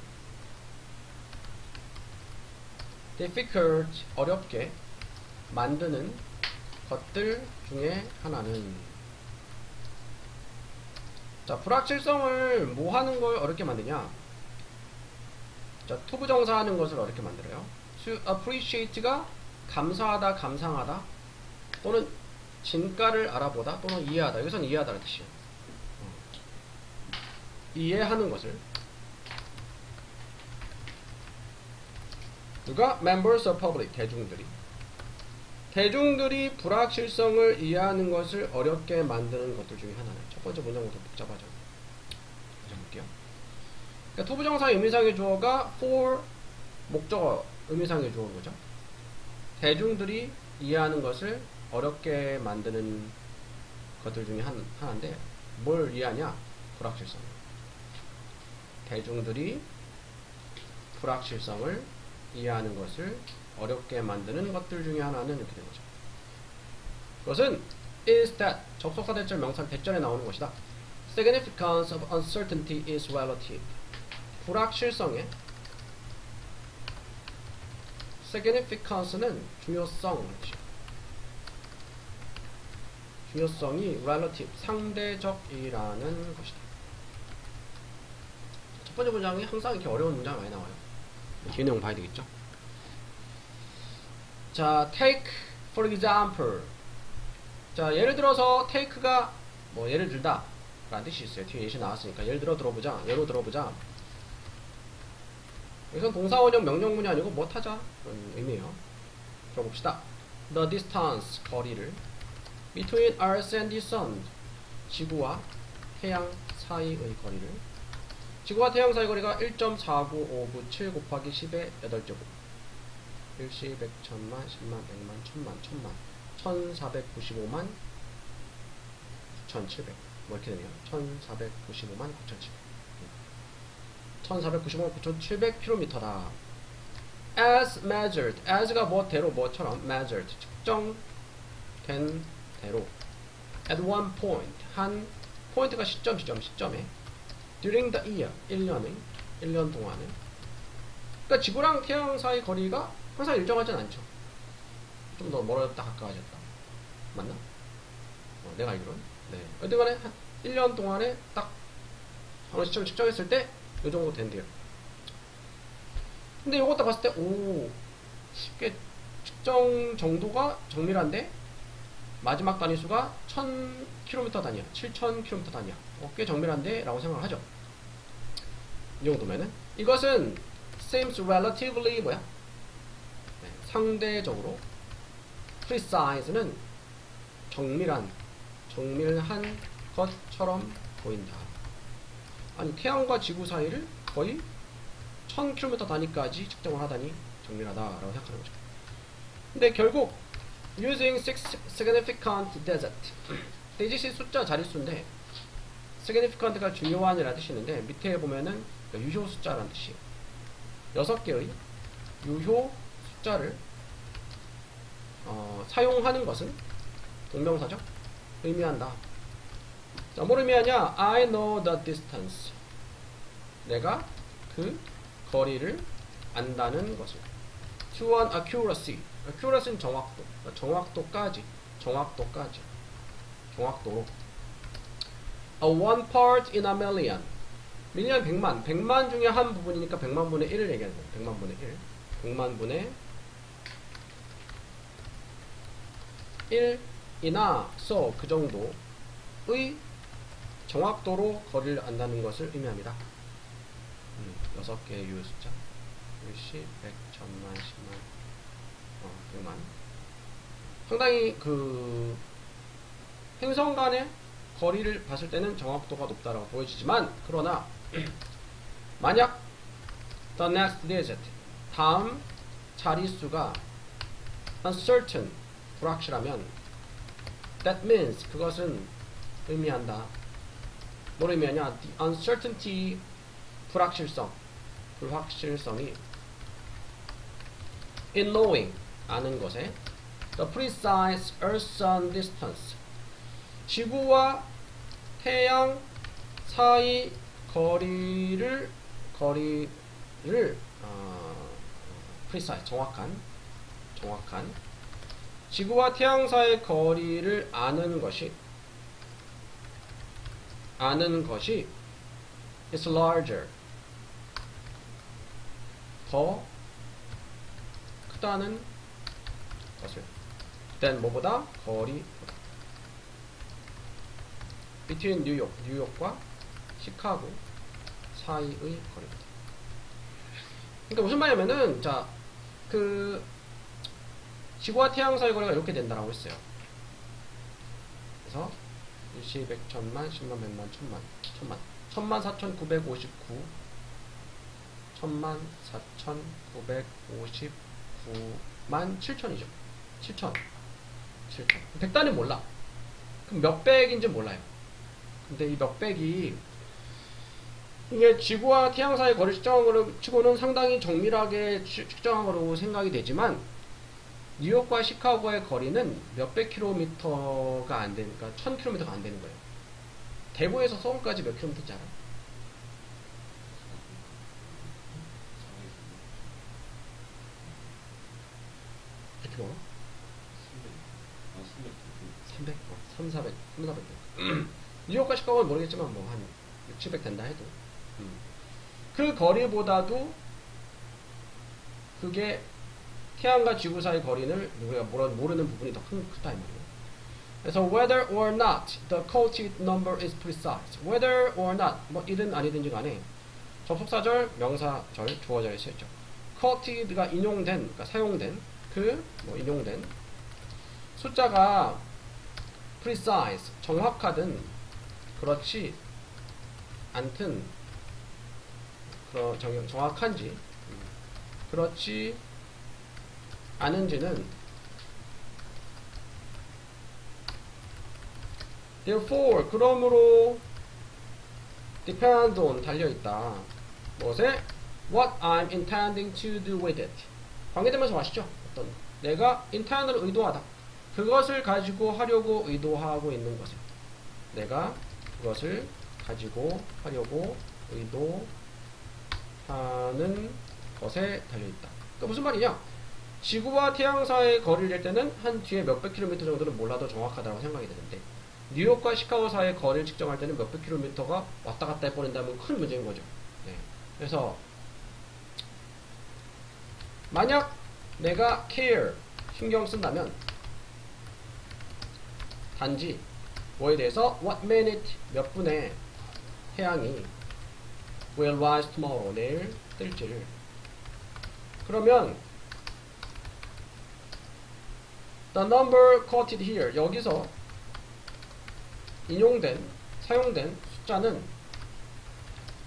difficult, 어렵게 만드는 것들 중에 하나는. 자, 불확실성을 뭐 하는 걸 어렵게 만드냐? 자, 투부정사 하는 것을 어렵게 만들어요. To appreciate가 감사하다, 감상하다, 또는 진가를 알아보다, 또는 이해하다. 여기서는 이해하다는 뜻이에요. 이해하는 것을. 누가? Members of public, 대중들이 불확실성을 이해하는 것을 어렵게 만드는 것들 중에 하나는. 첫 번째 문장부터 복잡하죠. 다시 볼게요. 그러니까 투부정사의 의미상의 주어가 for, 목적어 의미상의 주어인 거죠. 대중들이 이해하는 것을 어렵게 만드는 것들 중에 하나인데 뭘 이해하냐? 불확실성. 대중들이 불확실성을 이해하는 것을 어렵게 만드는 것들 중에 하나는 이렇게 되는 거죠. 그것은 is that 접속사 대절 명사 대절에 나오는 것이다. Significance of uncertainty is relative. 불확실성의 significance는 중요성, 중요성이 relative, 상대적이라는 것이다. 첫 번째 문장이 항상 이렇게 어려운 문장이 많이 나와요. 뒤에 내용 봐야 되겠죠. 자, take for example. 자, 예를 들어서 take가 뭐 예를 들다 라는 뜻이 있어요. 뒤에 예시 나왔으니까 예를 들어 들어보자, 예로 들어보자. 여기서 동사원형 명령문이 아니고 못하자 그런 의미예요. 들어봅시다. The distance, 거리를 between Earth and the Sun, 지구와 태양 사이의 거리를. 지구와 태양 사이 거리가 1.49597 곱하기 10의 8제곱. 일시, 백, 천만, 십만, 백만, 천만, 1495만 9700. 뭐 이렇게 되네요. 1495만 9700. 1495만 9700km다. as measured, as가 뭐대로 뭐처럼 measured, 측정된 대로 at one point, 한 포인트가 시점에 during the year, 1년 동안에. 그러니까 지구랑 태양 사이 거리가 항상 일정하진 않죠. 좀 더 멀어졌다 가까워졌다. 맞나? 내가 알기로는. 네. 어쨌든간에 한 1년 동안에 딱 어느 시점을 측정했을 때 이 정도 된대요. 근데 요거 딱 봤을 때 꽤 측정 정도가 정밀한데 마지막 단위수가 1000km 단위야. 7000km 단위야. 꽤 정밀한데 라고 생각을 하죠. 이 정도면은 이것은 seems relatively 뭐야? 네, 상대적으로 precise는 정밀한 것처럼 보인다. 아니 태양과 지구 사이를 거의 1000km 단위까지 측정을 하다니 정밀하다라고 생각하는 거죠. 근데 결국 using significant digit, digit이 숫자 자릿수인데 significant가 중요한이라는 뜻이 있는데 밑에 보면은 유효 숫자라는 뜻이에요. 6개의 유효 숫자를 사용하는 것은 동명사죠. 의미한다. 자, 뭘 의미하냐? I know the distance. 내가 그 거리를 안다는 것을. To an accuracy. accuracy는 정확도. 정확도로. A one part in a million. million 100만. 100만 중에 한 부분이니까 100만 분의 1을 얘기하는 거예요. 100만 분의 1. 100만 분의 1이나 so 그 정도의 정확도로 거리를 안다는 것을 의미합니다. 6개의 유효 숫자. 10, 100, 1000만, 10만, 100만. 상당히 그 행성 간의 거리를 봤을 때는 정확도가 높다라고 보여지지만 그러나 만약 the next digit 다음 자릿수가 uncertain 불확실하면 that means 그것은 의미한다. 뭘 의미하냐? The uncertainty 불확실성이 in knowing 아는 것에 the precise Earth-Sun distance 지구와 태양 사이 거리를 precise 정확한 지구와 태양 사이의 거리를 아는 것이 is larger 더 크다는 것을 than 뭐보다 거리보다 between 뉴욕과 시카고 사이의 거리입니다. 그러니까 무슨 말이냐면은 자 그 지구와 태양 사이 거리가 이렇게 된다라고 했어요. 그래서 1시 100, 1000만, 10만, 100만, 1000만 104,959 104,959만 7천이죠. 7천 100단위 몰라. 그럼 몇 백인지 몰라요. 근데 이 몇백이 이게 지구와 태양 사이 거리 측정한 거를 치고는 상당히 정밀하게 측정한 거라고 생각이 되지만 뉴욕과 시카고의 거리는 몇백 킬로미터가 안 되니까 1000km가 안 되는 거예요. 대구에서 서울까지 몇 킬로미터인지 알아? 몇 킬로? 300? 300, 400. 뉴욕과 시카고는 모르겠지만 뭐 한 6, 700 된다 해도 그 거리보다도 그게 태양과 지구 사이 거리는 우리가 모르는 부분이 더 크다 이 말이에요. 그래서 whether or not the quoted number is precise. whether or not 뭐 이든 아니든지 간에 접속사절, 명사절, 주어절에 쓰였죠. quoted가 인용된, 그러니까 사용된 뭐 인용된 숫자가 precise 정확하든 그렇지 않든 정확한지 그렇지 않은지는 therefore 그러므로 depend on 달려있다 무엇에? What I'm intending to do with it. 관계대명사 아시죠? 어떤 내가 intend을 의도하다. 그것을 가지고 하려고 의도하고 있는 것에. 내가 그것을 가지고 하려고 의도하는 것에 달려있다. 그러니까 무슨 말이냐? 지구와 태양 사이의 거리를 잴 때는 한 뒤에 몇백 킬로미터 정도는 몰라도 정확하다고 생각이 되는데 뉴욕과 시카고 사이의 거리를 측정할 때는 몇백 킬로미터가 왔다 갔다 해버린다면 큰 문제인 거죠. 네. 그래서 만약 내가 care, 신경 쓴다면 단지 뭐에 대해서 what minute, 몇 분에 태양이 will rise tomorrow, 내일 뜰지를. 그러면 the number quoted here, 여기서 사용된 숫자는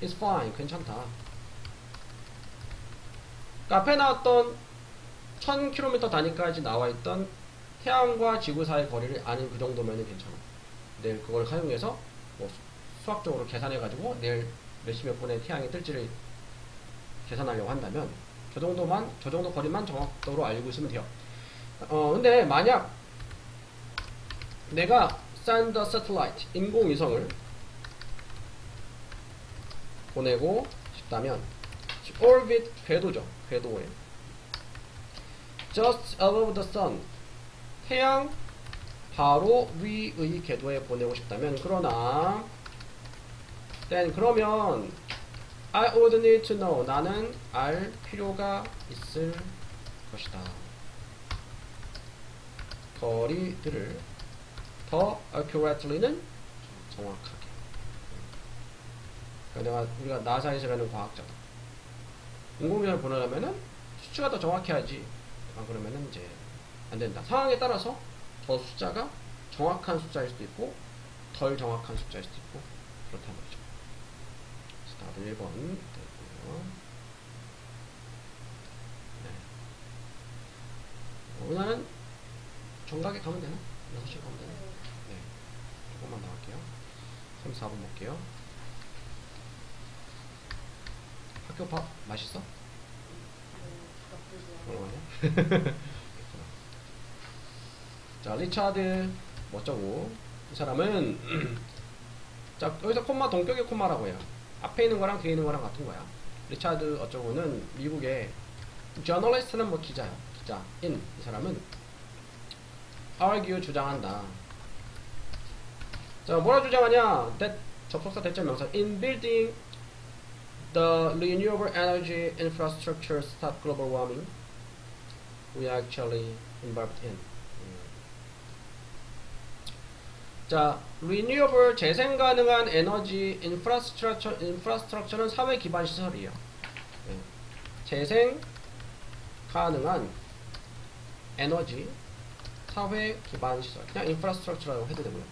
is fine, 괜찮다. 그러니까 앞에 나왔던 1000km 단위까지 나와있던 태양과 지구 사이의 거리를 아는 그 정도면 괜찮아. 내일 그걸 사용해서 뭐 수학적으로 계산해가지고 내일 몇 시 몇 분에 태양이 뜰지를 계산하려고 한다면 저 정도 거리만 정확도로 알고 있으면 돼요. 근데 만약 내가 send a satellite, 인공위성을 보내고 싶다면 orbit, 궤도에 just above the sun, 태양 바로 위의 궤도에 보내고 싶다면 그러나 그러면 I would need to know, 나는 알 필요가 있을 것이다. 거리들을 더 accurately는 정확하게. 그러니까 우리가 나사에서라는 과학자다. 인공위성을 보내려면은 수치가 더 정확해야지. 그러면은 이제 안 된다. 상황에 따라서 더 숫자가 정확한 숫자일 수도 있고 덜 정확한 숫자일 수도 있고 그렇단 말이죠. 그래서 답은 1번 되고요. 네. 오늘은 정각에 가면 되나? 6시에 가면 되나? 네. 조금만 나갈게요. 3, 4번 볼게요. 학교 밥 맛있어? 자, 리차드 어쩌고, 이 사람은 자, 여기서 콤마 동격의 콤마라고 해요. 앞에 있는 거랑 뒤에 있는 거랑 같은 거야. 리차드 어쩌고는 미국의 저널리스트는 뭐 기자야. 기자인 이 사람은 argue, 주장한다. 자, 뭐라 주장하냐? 접속사 대절 명사. In building the renewable energy infrastructure to stop global warming, we are actually involved in. 자, renewable, 재생 가능한 에너지 infrastructure는 사회 기반 시설이에요. 네. 재생 가능한 에너지 사회 기반 시설, 그냥 infrastructure라고 해도 되고요.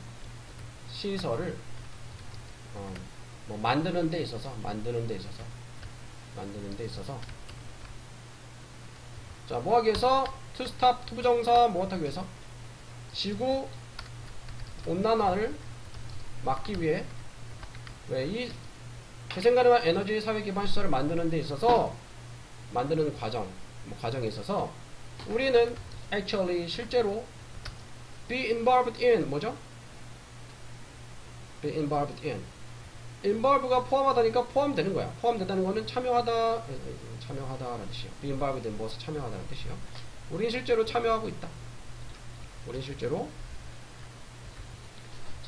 시설을 뭐 만드는 데 있어서 자, 뭐 하기 위해서 to stop, 투부정사 뭐 하기 위해서 지구 온난화를 막기 위해 왜 이 재생가능한 에너지 사회 기반 시설을 만드는 데 있어서 만드는 과정에 있어서 우리는 actually 실제로 be involved in 뭐죠? be involved in involve가 포함하다니까 포함되는 거야. 포함된다는 거는 참여하다라는 뜻이에요. be involved in 무엇에 참여하다는 뜻이에요. 우린 실제로 참여하고 있다. 우린 실제로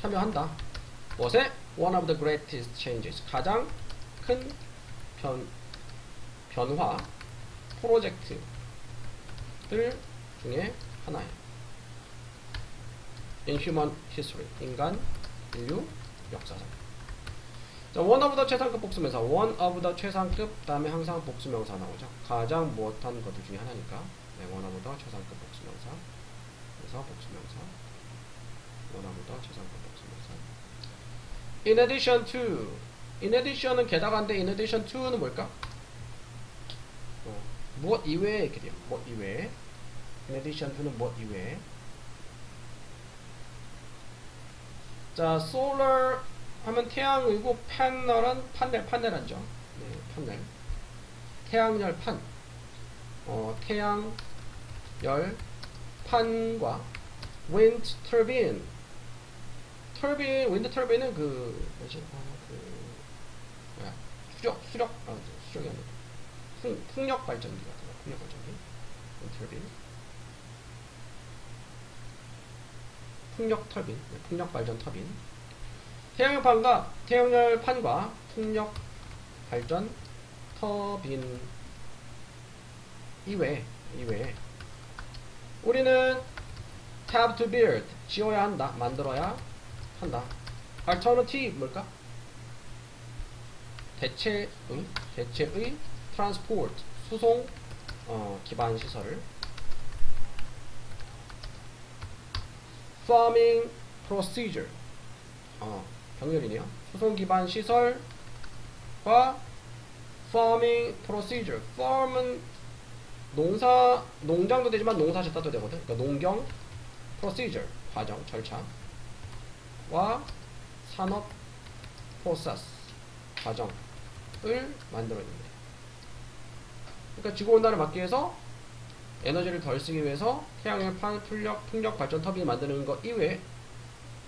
참여한다. 무엇에? One of the greatest changes. 가장 큰 변화 프로젝트들 중에 하나예요. In human history. 인류 역사상. 자, one of the 최상급 복수명사. one of the 최상급 다음에 항상 복수명사 나오죠. 가장 무엇한 것들 중에 하나니까. 네, one of the 최상급 복수명사. 그래서 복수명사. one of the 최상급 복수명사. In addition to. in addition은 게다가인데 in addition to는 뭘까? 무엇 이외에 이렇게 돼요. 무엇 이외에. in addition to는 무엇 이외에. 자, solar 하면 태양이고 panel은 판넬 하죠. 네, 판넬. 태양열판. 태양열판과 wind turbine. 윈드 터빈은 수력이 아니라 풍력 발전기 같은 거. 풍력 발전기. 윈드 터빈. 풍력 터빈. 풍력 발전 터빈. 태양열판과 풍력 발전 터빈 이외에 우리는 have to build 지어야 한다. 만들어야 한다. alternative 뭘까? 대체의 transport 수송 기반 시설을 farming procedure 병렬이네요. 수송 기반 시설과 farming procedure. farm은 농장도 되지만 농사 짓다도 되거든. 그러니까 농경 procedure 과정 절차와 산업 process 과정을 만들어냅니다. 그러니까 지구온난화를 막기 위해서 에너지를 덜 쓰기 위해서 태양열판 풍력 발전 터빈 만드는 것 이외에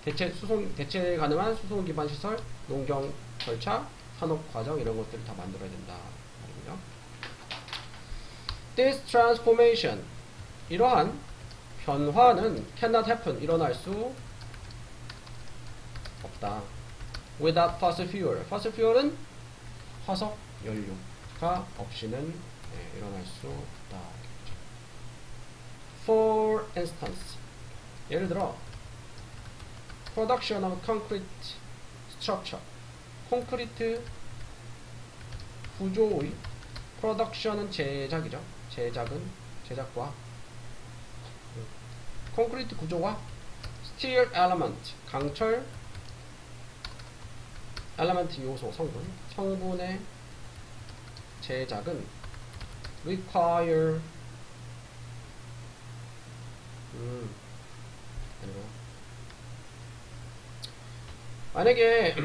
대체 가능한 수송 기반 시설, 농경 절차, 산업 과정 이런 것들을 다 만들어야 된다 말이고요. This transformation 이러한 변화는 cannot happen 일어날 수 없다. Without fossil fuel. fossil fuel은 화석 연료가 없이는 일어날 수 없다. For instance, 예를 들어 production of concrete structure. 콘크리트 구조의 production은 제작이죠. 제작과 콘크리트 구조와 steel element 강철 엘리먼트 요소 성분의 제작은 require 만약에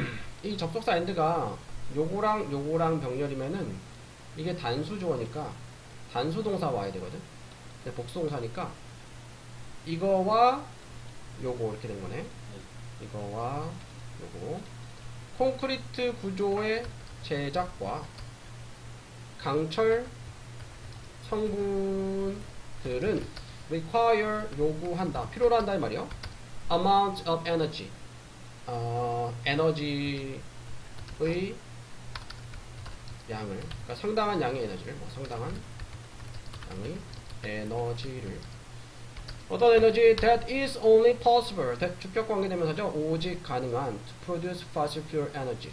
이 접속사 엔드가 요거랑 병렬이면은 이게 단수 주어니까 단수 동사 와야 되거든. 근데 복수 동사니까 이거와 요거 이렇게 된 거네. 이거와 요거 콘크리트 구조의 제작과 강철 성분들은 require 요구한다, 필요로 한다 이 말이요. amount of energy 에너지의 양을, 그러니까 상당한 양의 에너지를, 상당한 양의 에너지를 어떤 에너지 that is only possible that 주격 관계되면서죠. 오직 가능한 to produce fossil fuel energy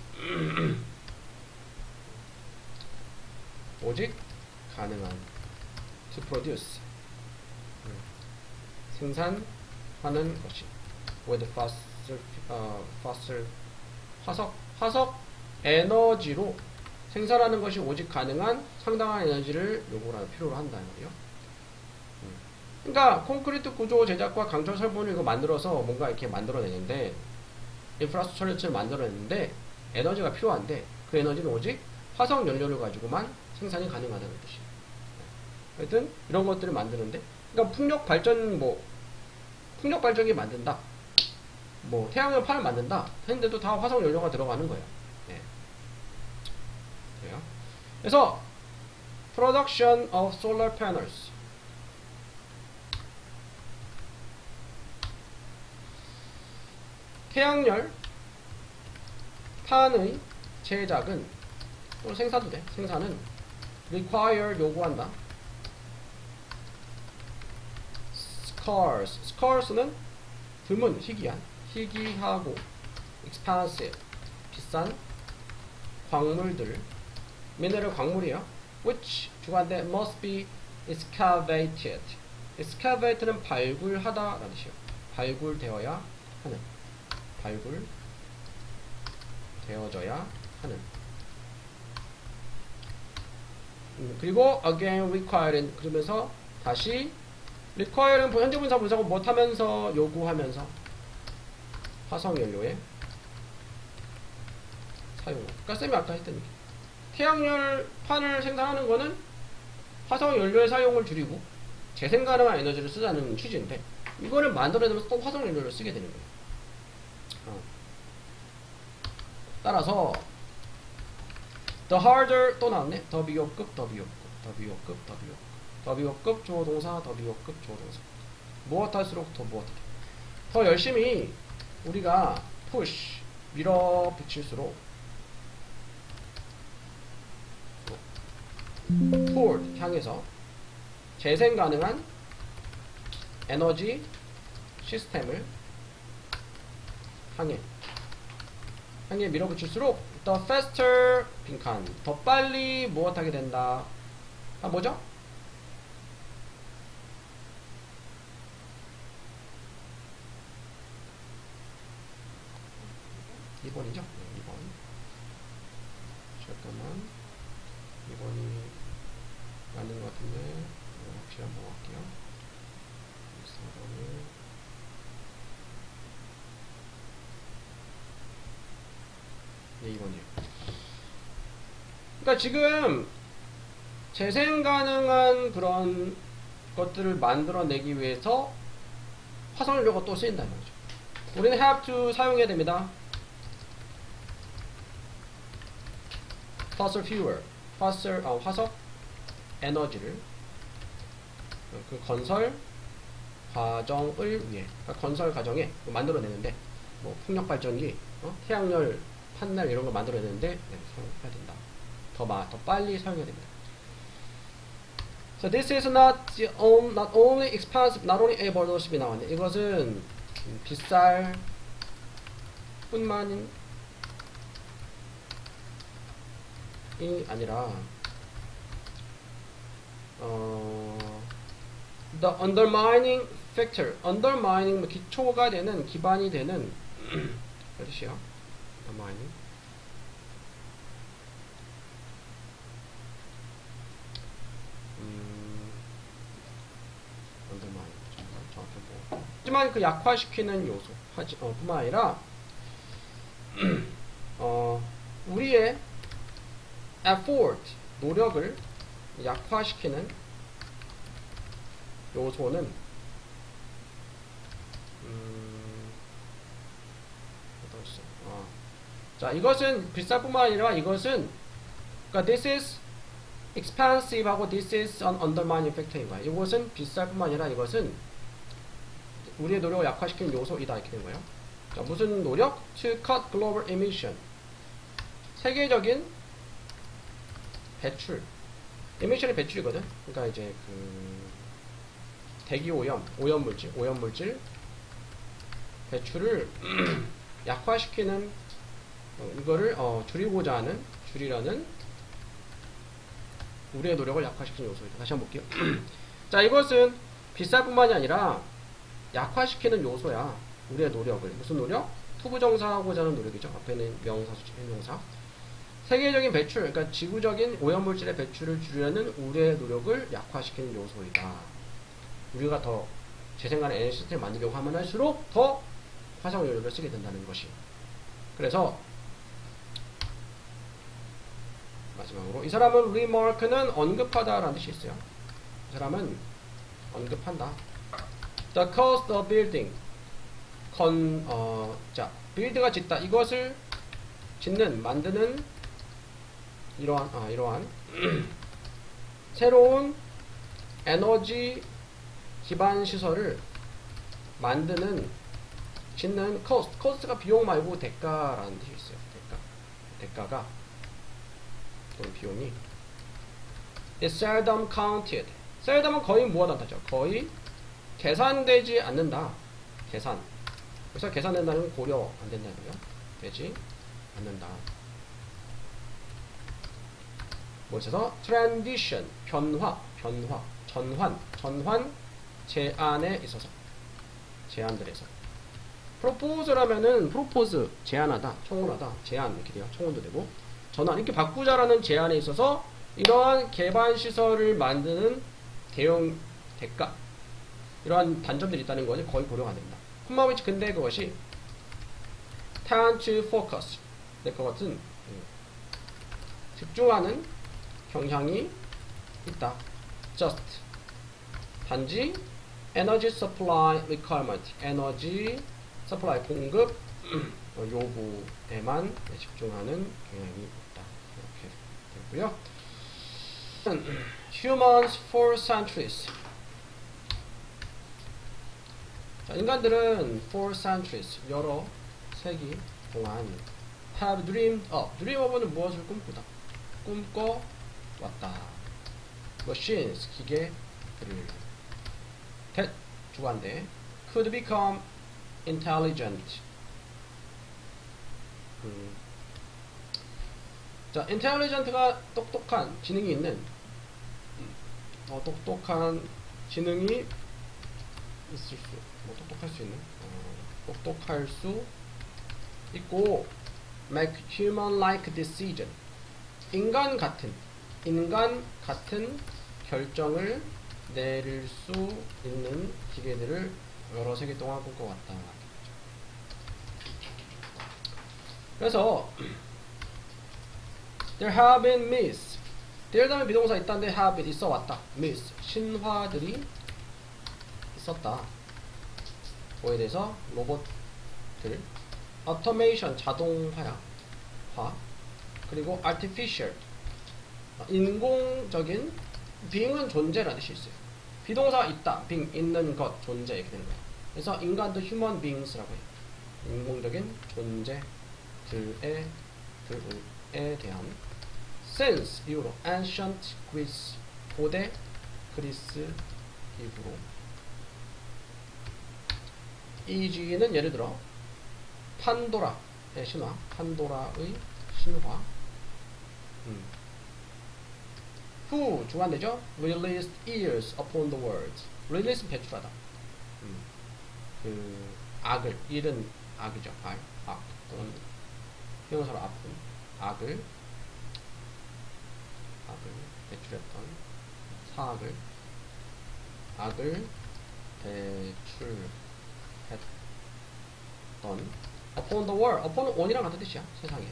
오직 가능한 to produce 생산하는 것이 with fossil 화석 에너지로 생산하는 것이 오직 가능한 상당한 에너지를 필요로 한다 말이에요. 그러니까 콘크리트 구조 제작과 강철 설분을 이거 만들어서 뭔가 이렇게 만들어내는데 인프라스트럭처를 만들어내는데 에너지가 필요한데 그 에너지는 오직 화석 연료를 가지고만 생산이 가능하다는 뜻이에요. 하여튼 이런 것들을 만드는데 그러니까 풍력 발전기 만든다. 태양열판을 만든다 했는데도 다 화석 연료가 들어가는 거예요. 네. 그래요. 그래서 production of solar panels 태양열 판의 제작은 또 생산도 돼. 생산은 require 요구한다. scarce는 드문, 희귀하고 expensive 비싼 광물들 미네랄 광물이에요. which 주관대 must be excavated. excavate는 발굴하다라는 뜻이에요. 발굴되어야 하는 발굴되어져야 하는 그리고 again requiring 그러면서 다시 require는 현재분사 분사고 못하면서 요구하면서 화석연료의 사용. 그러니까 쌤이 아까 했던 얘기 태양열판을 생산하는 거는 화석연료의 사용을 줄이고 재생 가능한 에너지를 쓰자는 취지인데 이거를 만들어내면서 또 화석연료를 쓰게 되는 거예요. 따라서 the harder 또 나왔네. 더 비호급, 더 비호급, 더 비호급, 더 비호급, 더 비호급 주어동사, 더 비호급 주어동사. 무엇할수록 더 무엇하게. 더 열심히 우리가 push 밀어붙일수록 toward 향해서 재생 가능한 에너지 시스템을 향해 밀어붙일수록 the faster 빈칸 더 빨리 무엇하게 된다. 아 뭐죠? 이번이죠? 2번. 잠깐만. 2번이 맞는 것 같은데 확실히 한번 할게요. 4번을 네, 2번이요. 그러니까 지금 재생 가능한 그런 것들을 만들어내기 위해서 화석연료가 또 쓰인다는 거죠. 우리는 have to 사용해야 됩니다. fossil fuel, 화석 에너지를 그 건설 과정을 위해, 그러니까 건설 과정에 만들어내는데 뭐 풍력 발전기, 태양열 판넬 이런 거 만들어내는데 사용해야 된다. 더 빨리 사용해야 됩니다. So this is not only expensive, not only able 나왔네. 이것은 비쌀 뿐만이 아니라 the undermining factor, undermining 기초가 되는, 기반이 되는 뜻이요. undermining 하지만 그 약화시키는 요소 뿐만 아니라 우리의 effort 노력을 약화시키는 요소는 자 이것은 비쌀 뿐만 아니라 이것은 그러니까 this is expensive 하고 this is an undermining factor인 거야. 이것은 비쌀 뿐만 아니라 이것은 우리의 노력을 약화시키는 요소이다 이렇게 된 거예요. 자, 무슨 노력? To cut global emission. 세계적인 배출. emission이 배출이거든. 그러니까 이제 그 대기 오염물질 배출을 약화시키는 이거를 줄이려는 우리의 노력을 약화시키는 요소이다. 다시 한번 볼게요. 자, 이것은 비쌀 뿐만이 아니라 약화시키는 요소야. 우리의 노력을. 무슨 노력? 투부정사하고자 하는 노력이죠. 앞에는 명사, 형용사. 세계적인 배출, 그러니까 지구적인 오염물질의 배출을 줄이려는 우리의 노력을 약화시키는 요소이다. 우리가 더 재생가능 에너지 시스템을 만들려고 하면 할수록 더 화석연료를 쓰게 된다는 것이. 그래서 마지막으로 이 사람은 remark는 언급하다라는 뜻이 있어요. 이 사람은 언급한다. The cost of building. 자, build가 짓다. 이것을 만드는 이러한 새로운 에너지 기반 시설을 짓는 cost. cost가 비용 말고 대가라는 뜻이 있어요. 대가가 또는 비용이 is seldom counted. seldom은 거의 무엇 한다죠? 거의 계산되지 않는다. 그래서 계산된다는 건 고려 안 된다는 거예요. 되지 않는다. 뭐에서 transition 변화, 전환 제안에 있어서 제안들에서 proposal하면은 propose 제안하다, 청혼하다, 제안 이렇게 돼요. 청혼도 되고 전환 이렇게 바꾸자라는 제안에 있어서 이러한 개발 시설을 만드는 대형 대가 이러한 단점들이 있다는 것이 거의 고려가 안 됩니다. 콤마위치 근데 그것이 tend to focus 될 것 같은 집중하는 경향이 있다. just 단지 energy supply requirement e너지 supply 공급 요구에만 집중하는 경향이 있다. 이렇게 되고요. humans for centuries. 자, 인간들은 for centuries 여러 세기 동안 have dreamed of dream of는 무엇을 꿈꾸다 꿈꿔 왔다. machines 기계들을 that 주관대 could become intelligent. 자, intelligent가 똑똑한 지능이 있는 똑똑한 지능이 있을 수, 똑똑할 수 있는, 똑똑할 수 있고, make human-like decision, 인간 같은 결정을 내릴 수 있는 기계들을 여러 세기 동안 꿈꿔왔다. 그래서 there have been myths. there 다음에 비동사 있다는데 have been 있어 왔다. myths 신화들이 있었다. 뭐에 대해서 로봇들, automation 자동화야, 그리고 artificial 인공적인 being은 존재라는 뜻이 있어요. 비동사 있다, being 있는 것, 존재 이렇게 되는 거야. 그래서 인간도 human beings라고 해요. 인공적인 존재들에 대한 since 이후로 ancient Greece 고대 그리스 이후로 이지는 예를 들어 판도라의 신화, 판도라의 신화. Who 주관되죠? Released ears upon the world. Release 배출하다. 그 악을 일은 악이죠. 악 또는 형용사로 아픈 악을 배출했던 악을 배출했던 upon the world. upon은 on이랑 같은 뜻이야. 세상에.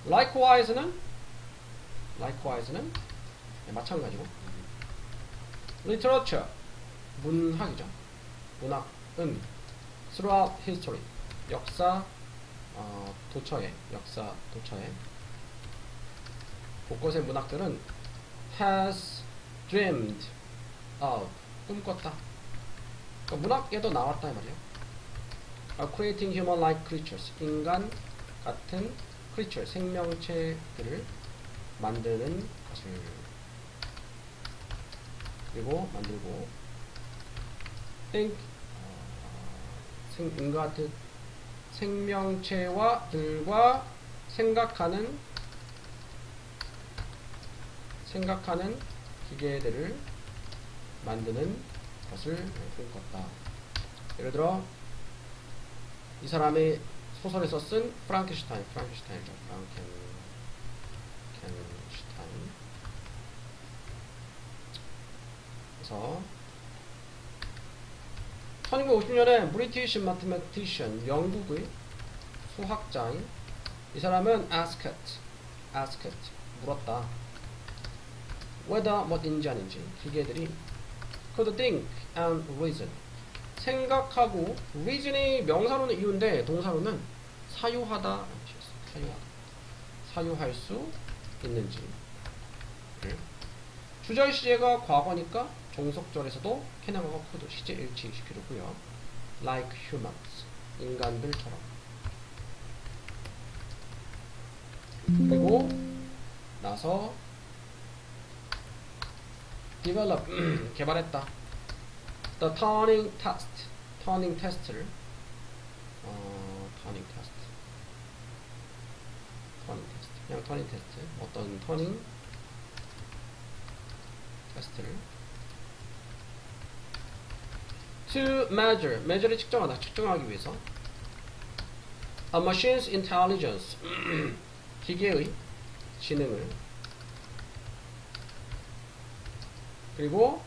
Likewise는 마찬가지고 literature 문학이죠. 문학은 throughout history 역사 도처에 곳곳의 문학들은 has dreamed of 꿈꿨다. 그러니까 문학에도 나왔다 이 말이에요. creating human-like creatures 인간 같은 creature 생명체들을 만드는 것을 만들고 think 인간 같은 생명체와들과 생각하는 기계들을 만드는 것을 꿈꿨다. 예를 들어 이 사람이 소설에서 쓴 프랑켄슈타인이죠. 프랑켄슈타인. 그래서 1950년에 브리티시 매스메티션 영국의 수학자인 이 사람은 asked 물었다. whether 뭐인지 아닌지 기계들이 could think and reason 생각하고 reason이 명사로는 이유인데 동사로는 사유하다 사유할 수 있는지. 주절 시제가 과거니까 종속절에서도 can하고 could 시제 일치시키려고요. like humans 인간들처럼. 그리고 나서 develop 개발했다. The Turing test를 그냥 터닝 테스트 어떤 터닝 테스트를 to measure를 측정하기 위해서 a machine's intelligence 기계의 지능을 그리고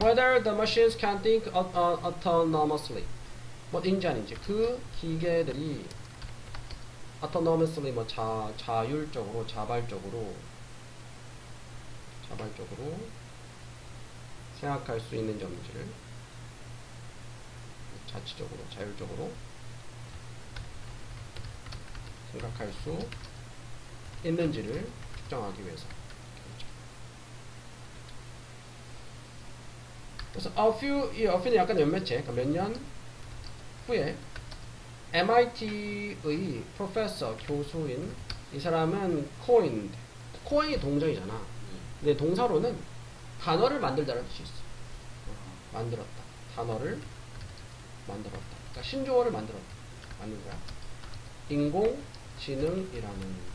whether the machines can think autonomously 뭐인지 아닌지 그 기계들이 autonomously 뭐 자율적으로 자발적으로 생각할 수 있는 점인지를 자치적으로 자율적으로 생각할 수 있는지를 측정하기 위해서. 그래서 이 a few는 약간 연매체, 그러니까 몇 년 후에 MIT의 프로페서 교수인 이 사람은 coin이 동정이잖아. 근데 동사로는 단어를 만들다라는 뜻이 있어. 만들었다. 단어를 만들었다. 그러니까 신조어를 만든 거야. 인공지능이라는.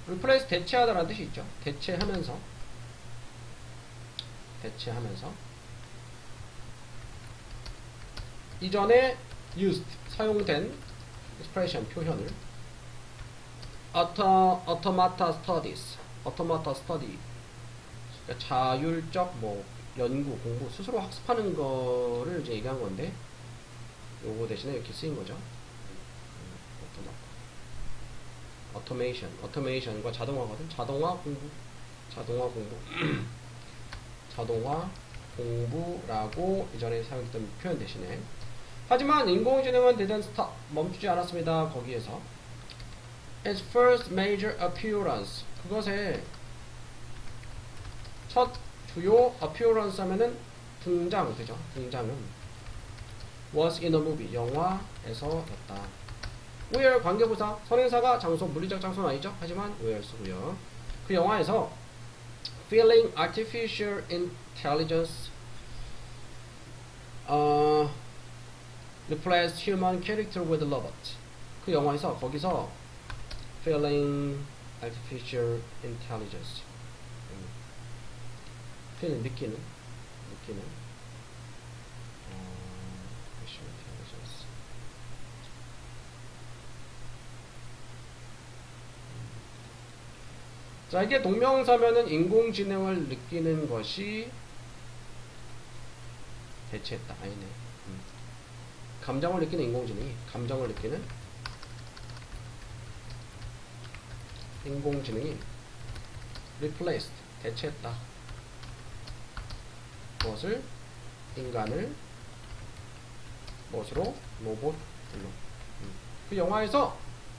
replace 대체하다라는 뜻이 있죠. 대체하면서 이전에 used 사용된 expression 표현을 automata studies 그러니까 자율적 뭐 연구 공부 스스로 학습하는 거를 이제 얘기한 건데 요거 대신에 이렇게 쓰인 거죠. automation과 자동화거든. 자동화 공부라고 이전에 사용했던 표현 대신에. 하지만 인공지능은 didn't stop 멈추지 않았습니다. 거기에서 its first major appearance 그것의 첫 주요 appearance 하면은 등장 그죠? 등장은 was in a movie 영화에서였다. where 관계부사 선행사가 장소 물리적 장소는 아니죠. 하지만 where 쓰고요. 그 영화에서 feeling artificial intelligence replaced human character with robot. 그 영화에서 거기서 feeling artificial intelligence feeling 느끼는 artificial intelligence 자 이게 동명사면은 인공지능을 느끼는 것이 대체했다. 아니네. 감정을 느끼는 인공지능이 감정을 느끼는 인공지능이 replaced 대체했다. 무엇을? 인간을 무엇으로? 로봇으로. 그 영화에서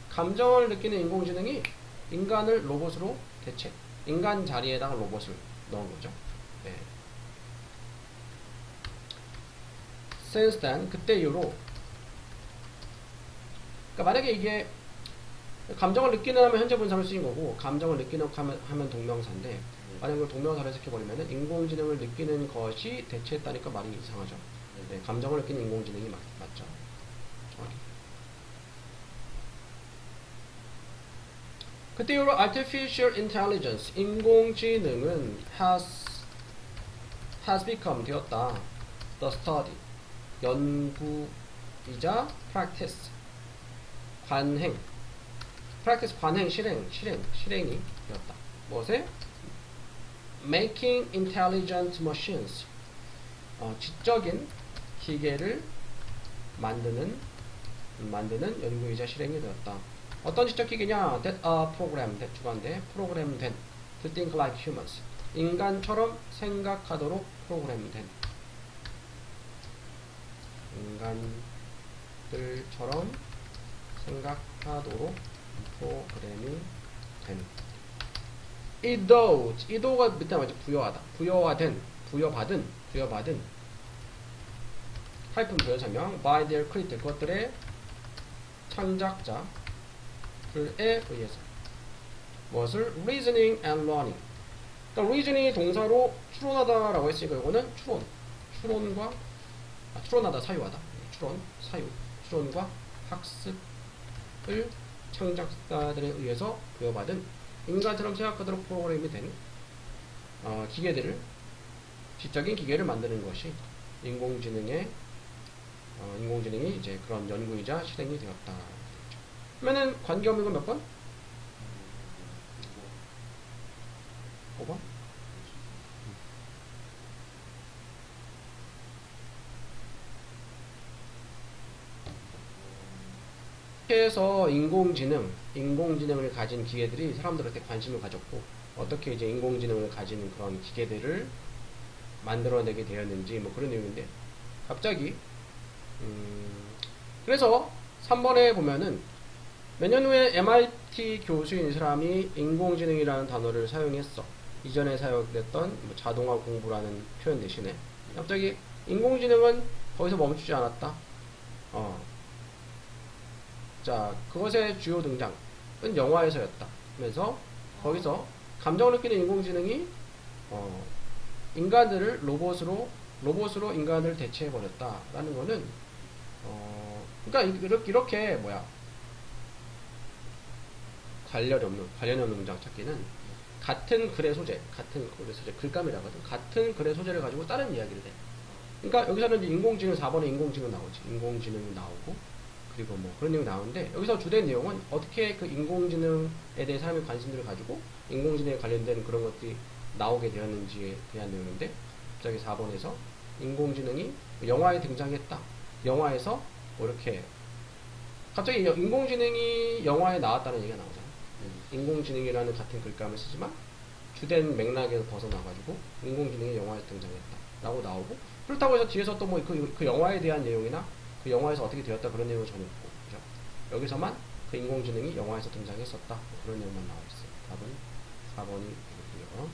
감정을 느끼는 인공지능이 인간을 로봇으로 대체. 인간 자리에다가 로봇을 넣은 거죠. 네. Since then, 그때 이후로. 그러니까 만약에 이게 감정을 느끼는 하면 현재 분사로 쓰인 거고 감정을 느끼는 하면 동명사인데 만약에 이걸 동명사로 해석해버리면 인공지능을 느끼는 것이 대체했다니까 말이 이상하죠. 네, 감정을 느끼는 인공지능이 맞죠. 정확히. 그때 이후로 artificial intelligence 인공지능은 has become 되었다. the study 연구이자 practice 관행 practice 관행 실행이 되었다. 무엇에? making intelligent machines 지적인 기계를 만드는 연구이자 실행이 되었다. 어떤 지적 기계냐? that are programmed that 주관돼 프로그램된 to think like humans 인간처럼 생각하도록 프로그램된 인간들처럼 생각하도록 프로그램이 된 이도가 밑에 맞죠? 부여하다 부여받은 하이픈 부여 설명 by their creator 그것들의 창작자들에 의해서 무엇을? reasoning and learning 그러니까 reasoning이 동사로 추론하다라고 했으니까 이거는 추론하다 사유하다 추론과 학습을 창작자들에 의해서 부여받은 인간처럼 생각하도록 프로그램이 된 기계들을 지적인 기계를 만드는 것이 인공지능이 이제 그런 연구이자 실행이 되었다. 그러면은 관계없는 건 몇 번? 5번? 해서 인공지능을 가진 기계들이 사람들한테 관심을 가졌고, 어떻게 이제 인공지능을 가진 그런 기계들을 만들어내게 되었는지, 뭐 그런 내용인데, 갑자기, 그래서 3번에 보면은, 몇 년 후에 MIT 교수인 사람이 인공지능이라는 단어를 사용했어. 이전에 사용됐던 뭐 자동화 공부라는 표현 대신에. 갑자기 인공지능은 거기서 멈추지 않았다. 자, 그것의 주요 등장은 영화에서였다. 그래서 거기서 감정을 느끼는 인공지능이 인간들을 로봇으로 인간을 대체해버렸다라는 거는 그러니까 이렇게 관련이 없는 문장 찾기는 같은 글의 소재, 글감이라거든. 같은 글의 소재를 가지고 다른 이야기를 해. 그러니까 여기서는 이제 인공지능 4번에 인공지능 나오지. 인공지능이 나오고 그리고 뭐 그런 내용이 나오는데 여기서 주된 내용은 어떻게 그 인공지능에 대해 사람의 관심들을 가지고 인공지능에 관련된 그런 것들이 나오게 되었는지에 대한 내용인데 갑자기 4번에서 인공지능이 영화에 등장했다. 영화에서 뭐 이렇게 갑자기 인공지능이 영화에 나왔다는 얘기가 나오잖아. 인공지능이라는 같은 글감을 쓰지만 주된 맥락에서 벗어나가지고 인공지능이 영화에 등장했다 라고 나오고 그렇다고 해서 뒤에서 또 뭐 그 영화에 대한 내용이나 그 영화에서 어떻게 되었다 그런 내용은 전혀 없고 그죠? 여기서만 그 인공지능이 영화에서 등장했었다 그런 내용만 나와 있어요. 답은 4번이 되겠고요.